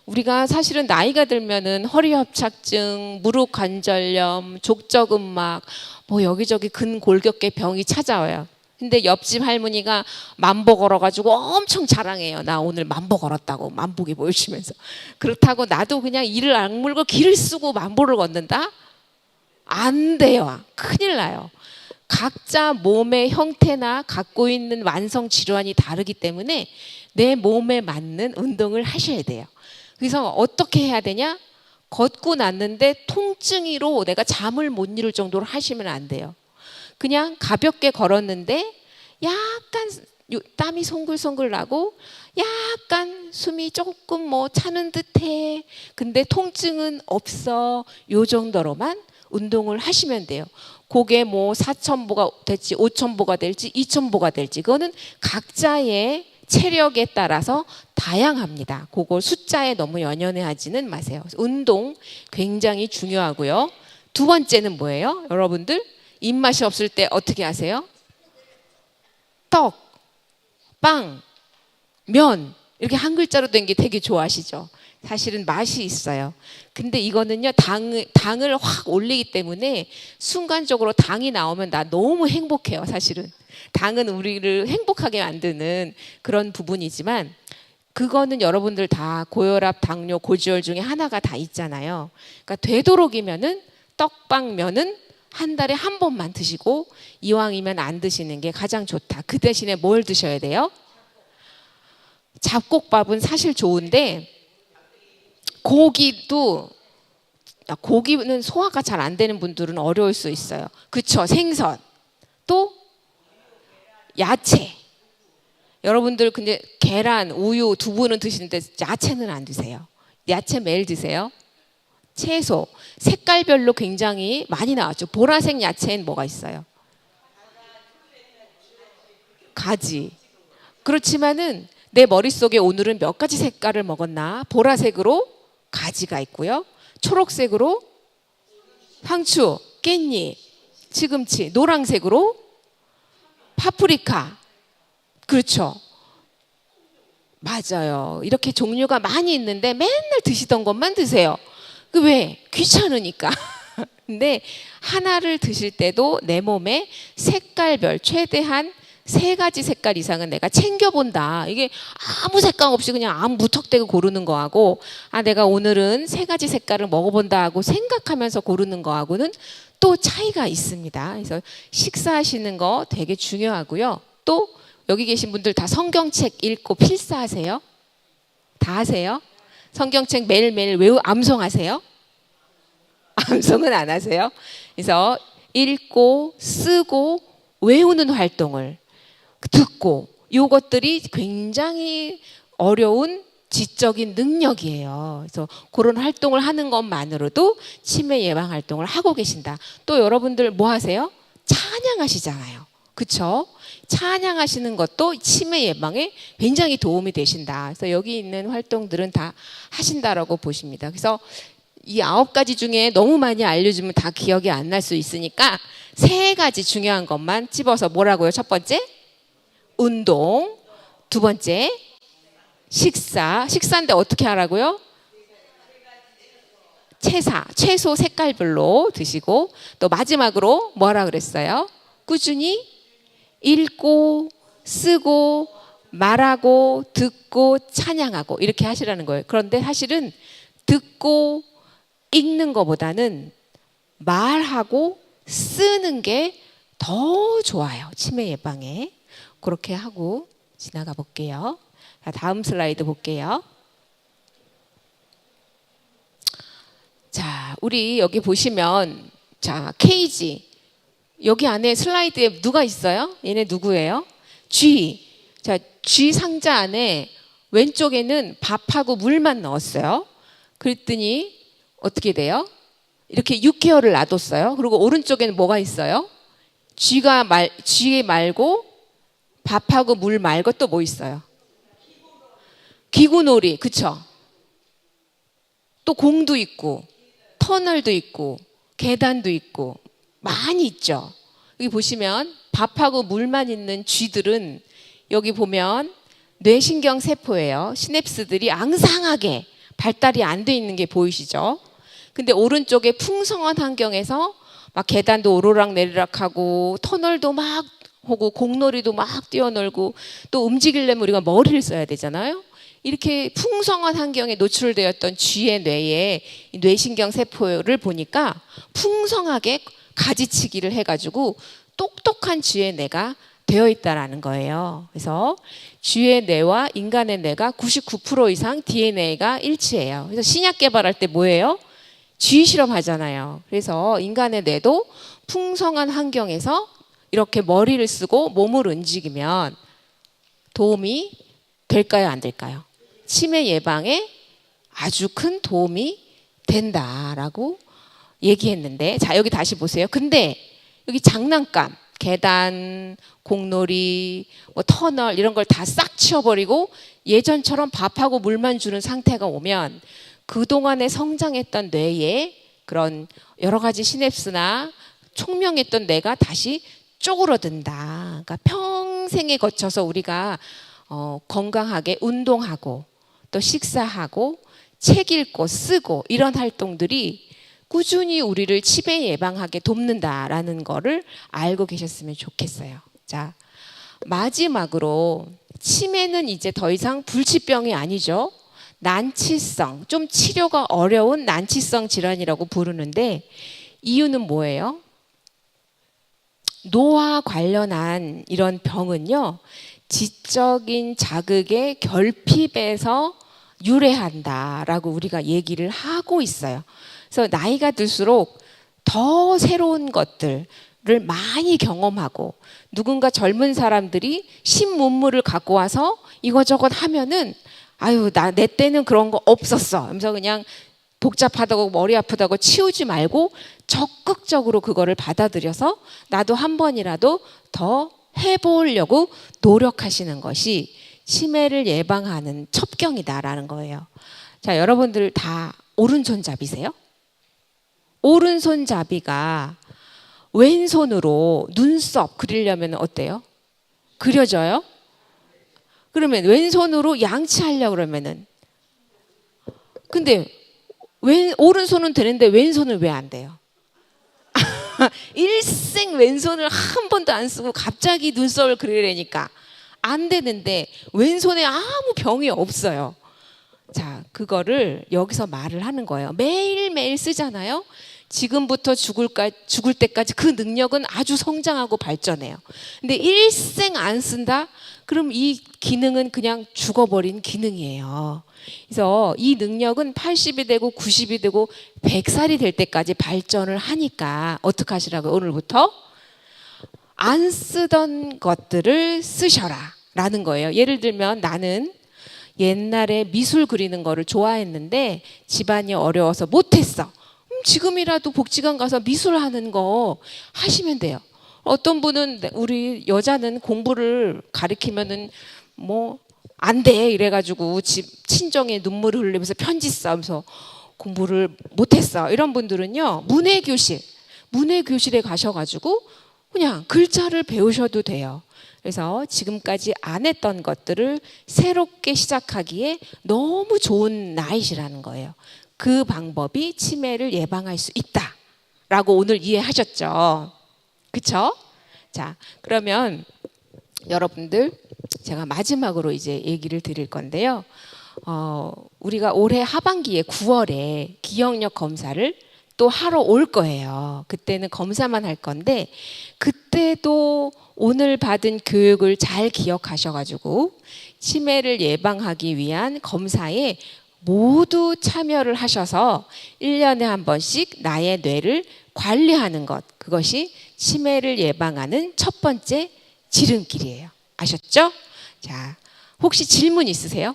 우리가 사실은 나이가 들면은 허리협착증, 무릎 관절염, 족저근막 뭐 여기저기 근골격계 병이 찾아와요. 근데 옆집 할머니가 만보 걸어가지고 엄청 자랑해요. 나 오늘 만보 걸었다고 만보기 보여주면서. 그렇다고 나도 그냥 이를 악물고 길을 쓰고 만보를 걷는다? 안 돼요. 큰일 나요. 각자 몸의 형태나 갖고 있는 완성 질환이 다르기 때문에 내 몸에 맞는 운동을 하셔야 돼요. 그래서 어떻게 해야 되냐? 걷고 났는데 통증이로 내가 잠을 못 이룰 정도로 하시면 안 돼요. 그냥 가볍게 걸었는데 약간 땀이 송글송글 나고 약간 숨이 조금 뭐 차는 듯해. 근데 통증은 없어. 요 정도로만 운동을 하시면 돼요. 그게 뭐 4,000보가 될지 5,000보가 될지 2,000보가 될지 그거는 각자의 체력에 따라서 다양합니다. 그걸 숫자에 너무 연연해하지는 마세요. 운동 굉장히 중요하고요. 두 번째는 뭐예요? 여러분들 입맛이 없을 때 어떻게 하세요? 떡, 빵, 면 이렇게 한 글자로 된 게 되게 좋아하시죠? 사실은 맛이 있어요. 근데 이거는요 당을 확 올리기 때문에 순간적으로 당이 나오면 나 너무 행복해요. 사실은 당은 우리를 행복하게 만드는 그런 부분이지만 그거는 여러분들 다 고혈압, 당뇨, 고지혈 중에 하나가 다 있잖아요. 그러니까 되도록이면은 떡빵면은 한 달에 한 번만 드시고 이왕이면 안 드시는 게 가장 좋다. 그 대신에 뭘 드셔야 돼요? 잡곡밥은 사실 좋은데 고기는 소화가 잘 안 되는 분들은 어려울 수 있어요. 그렇죠. 생선 또 야채. 여러분들 근데 계란, 우유, 두부는 드시는데 야채는 안 드세요. 야채 매일 드세요. 채소 색깔별로 굉장히 많이 나왔죠. 보라색 야채엔 뭐가 있어요? 가지. 그렇지만은 내 머릿속에 오늘은 몇 가지 색깔을 먹었나? 보라색으로 가지가 있고요. 초록색으로 상추, 깻잎, 시금치, 노란색으로 파프리카. 그렇죠. 맞아요. 이렇게 종류가 많이 있는데 맨날 드시던 것만 드세요. 그 왜? 귀찮으니까. 근데 하나를 드실 때도 내 몸에 색깔별 최대한 3가지 색깔 이상은 내가 챙겨본다. 이게 아무 색깔 없이 그냥 아무 무턱대고 고르는 거하고 내가 오늘은 3가지 색깔을 먹어본다 하고 생각하면서 고르는 거하고는 또 차이가 있습니다. 그래서 식사하시는 거 되게 중요하고요. 또 여기 계신 분들 다 성경책 읽고 필사하세요? 다 하세요? 성경책 매일매일 암송하세요? 암송은 안 하세요? 그래서 읽고 쓰고 외우는 활동을 듣고 이것들이 굉장히 어려운 지적인 능력이에요. 그래서 그런 활동을 하는 것만으로도 치매 예방 활동을 하고 계신다. 또 여러분들 뭐 하세요? 찬양하시잖아요. 그렇죠? 찬양하시는 것도 치매 예방에 굉장히 도움이 되신다. 그래서 여기 있는 활동들은 다 하신다라고 보십니다. 그래서 이 9가지 중에 너무 많이 알려주면 다 기억이 안 날 수 있으니까 3가지 중요한 것만 집어서 뭐라고요? 첫 번째, 운동. 두 번째, 식사. 식사인데 어떻게 하라고요? 채소 색깔별로 드시고, 또 마지막으로 뭐라 그랬어요? 꾸준히 읽고 쓰고 말하고 듣고 찬양하고 이렇게 하시라는 거예요. 그런데 사실은 듣고 읽는 것보다는 말하고 쓰는 게 더 좋아요. 치매 예방에. 그렇게 하고 지나가 볼게요. 자, 다음 슬라이드 볼게요. 자, 우리 여기 보시면 자, 케이지. 여기 안에 슬라이드에 누가 있어요? 얘네 누구예요? 쥐. 자, 쥐 상자 안에 왼쪽에는 밥하고 물만 넣었어요. 그랬더니 어떻게 돼요? 이렇게 6개월을 놔뒀어요. 그리고 오른쪽에는 뭐가 있어요? 쥐 말고 밥하고 물 말고 또 뭐 있어요? 기구놀이, 그쵸? 또 공도 있고 터널도 있고 계단도 있고 많이 있죠. 여기 보시면 밥하고 물만 있는 쥐들은 여기 보면 뇌신경 세포예요. 시냅스들이 앙상하게 발달이 안 돼 있는 게 보이시죠? 근데 오른쪽에 풍성한 환경에서 막 계단도 오르락 내리락하고 터널도 막 하고 공놀이도 막 뛰어놀고 또 움직이려면 우리가 머리를 써야 되잖아요. 이렇게 풍성한 환경에 노출되었던 쥐의 뇌에 뇌신경 세포를 보니까 풍성하게 가지치기를 해가지고 똑똑한 쥐의 뇌가 되어 있다라는 거예요. 그래서 쥐의 뇌와 인간의 뇌가 99% 이상 DNA가 일치해요. 그래서 신약 개발할 때 뭐예요? 쥐 실험하잖아요. 그래서 인간의 뇌도 풍성한 환경에서 이렇게 머리를 쓰고 몸을 움직이면 도움이 될까요? 안 될까요? 치매 예방에 아주 큰 도움이 된다라고 얘기했는데, 자, 여기 다시 보세요. 근데 여기 장난감, 계단, 공놀이, 뭐 터널 이런 걸 다 싹 치워버리고 예전처럼 밥하고 물만 주는 상태가 오면 그동안에 성장했던 뇌에 그런 여러 가지 시냅스나 총명했던 뇌가 다시 쪼그러든다. 그러니까 평생에 거쳐서 우리가 건강하게 운동하고 또 식사하고 책 읽고 쓰고 이런 활동들이 꾸준히 우리를 치매 예방하게 돕는다라는 거를 알고 계셨으면 좋겠어요. 자, 마지막으로 치매는 이제 더 이상 불치병이 아니죠. 난치성, 좀 치료가 어려운 난치성 질환이라고 부르는데 이유는 뭐예요? 노화 관련한 이런 병은요, 지적인 자극의 결핍에서 유래한다라고 우리가 얘기를 하고 있어요. 그래서 나이가 들수록 더 새로운 것들을 많이 경험하고, 누군가 젊은 사람들이 신문물을 갖고 와서 이것저것 하면은 아유, 내 때는 그런 거 없었어. 그래서 그냥 복잡하다고 머리 아프다고 치우지 말고 적극적으로 그거를 받아들여서 나도 한 번이라도 더 해보려고 노력하시는 것이 치매를 예방하는 첩경이다라는 거예요. 자, 여러분들 다 오른손잡이세요? 오른손잡이가 왼손으로 눈썹 그리려면 어때요? 그려져요? 그러면 왼손으로 양치하려고 그러면은, 근데 오른손은 되는데 왼손은 왜 안 돼요? 일생 왼손을 한 번도 안 쓰고 갑자기 눈썹을 그리려니까 안 되는데 왼손에 아무 병이 없어요. 자, 그거를 여기서 말을 하는 거예요. 매일매일 쓰잖아요. 지금부터 죽을 때까지 그 능력은 아주 성장하고 발전해요. 근데 일생 안 쓴다? 그럼 이 기능은 그냥 죽어버린 기능이에요. 그래서 이 능력은 80이 되고 90이 되고 100살이 될 때까지 발전을 하니까 어떻게 하시라고요? 오늘부터 안 쓰던 것들을 쓰셔라 라는 거예요. 예를 들면 나는 옛날에 미술 그리는 거를 좋아했는데 집안이 어려워서 못했어. 지금이라도 복지관 가서 미술하는 거 하시면 돼요. 어떤 분은 우리 여자는 공부를 가르치면은 뭐 안 돼 이래가지고 집 친정에 눈물을 흘리면서 편지 써면서 공부를 못했어. 이런 분들은요 문해교실에 가셔가지고 그냥 글자를 배우셔도 돼요. 그래서 지금까지 안 했던 것들을 새롭게 시작하기에 너무 좋은 나이시라는 거예요. 그 방법이 치매를 예방할 수 있다라고 오늘 이해하셨죠? 그쵸? 자, 그러면 여러분들 제가 마지막으로 이제 얘기를 드릴 건데요. 우리가 올해 하반기에 9월에 기억력 검사를 또 하러 올 거예요. 그때는 검사만 할 건데 그때도 오늘 받은 교육을 잘 기억하셔가지고 치매를 예방하기 위한 검사에 모두 참여를 하셔서 1년에 한 번씩 나의 뇌를 관리하는 것, 그것이 치매를 예방하는 첫 번째 지름길이에요. 아셨죠? 자, 혹시 질문 있으세요?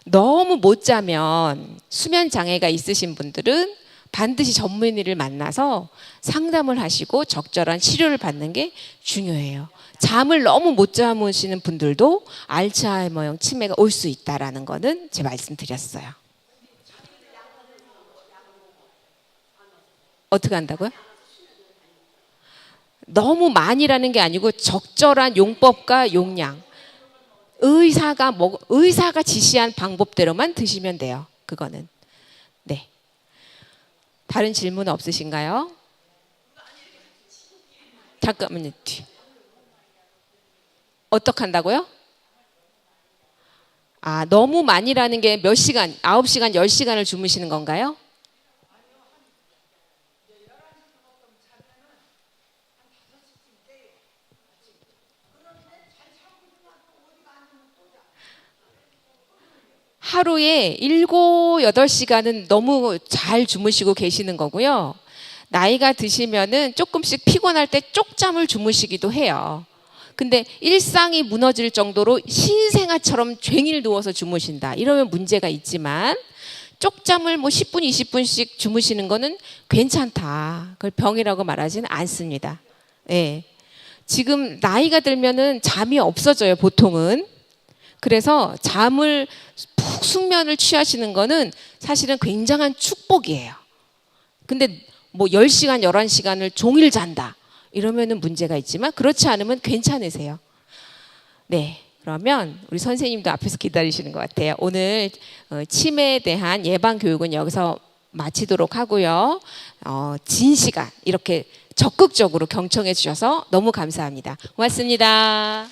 너무 못 자면 수면 장애가 있으신 분들은 반드시 전문의를 만나서 상담을 하시고 적절한 치료를 받는 게 중요해요. 잠을 너무 못 주무시는 분들도 알츠하이머형 치매가 올 수 있다라는 거는 제가 말씀드렸어요. 어떻게 한다고요? 너무 많이라는 게 아니고 적절한 용법과 용량. 의사가 지시한 방법대로만 드시면 돼요. 그거는. 네. 다른 질문 없으신가요? 잠깐만요. 어떻게 한다고요? 아, 너무 많이라는 게 몇 시간? 9시간, 10시간을 주무시는 건가요? 하루에 7, 8시간은 너무 잘 주무시고 계시는 거고요. 나이가 드시면은 조금씩 피곤할 때 쪽잠을 주무시기도 해요. 근데 일상이 무너질 정도로 신생아처럼 괭일 누워서 주무신다. 이러면 문제가 있지만 쪽잠을 뭐 10분, 20분씩 주무시는 거는 괜찮다. 그걸 병이라고 말하지는 않습니다. 네. 지금 나이가 들면은 잠이 없어져요, 보통은. 그래서 잠을 푹 숙면을 취하시는 거는 사실은 굉장한 축복이에요. 근데 뭐 10시간, 11시간을 종일 잔다. 이러면은 문제가 있지만 그렇지 않으면 괜찮으세요. 네. 그러면 우리 선생님도 앞에서 기다리시는 것 같아요. 오늘 치매에 대한 예방 교육은 여기서 마치도록 하고요. 진 시간 이렇게 적극적으로 경청해 주셔서 너무 감사합니다. 고맙습니다.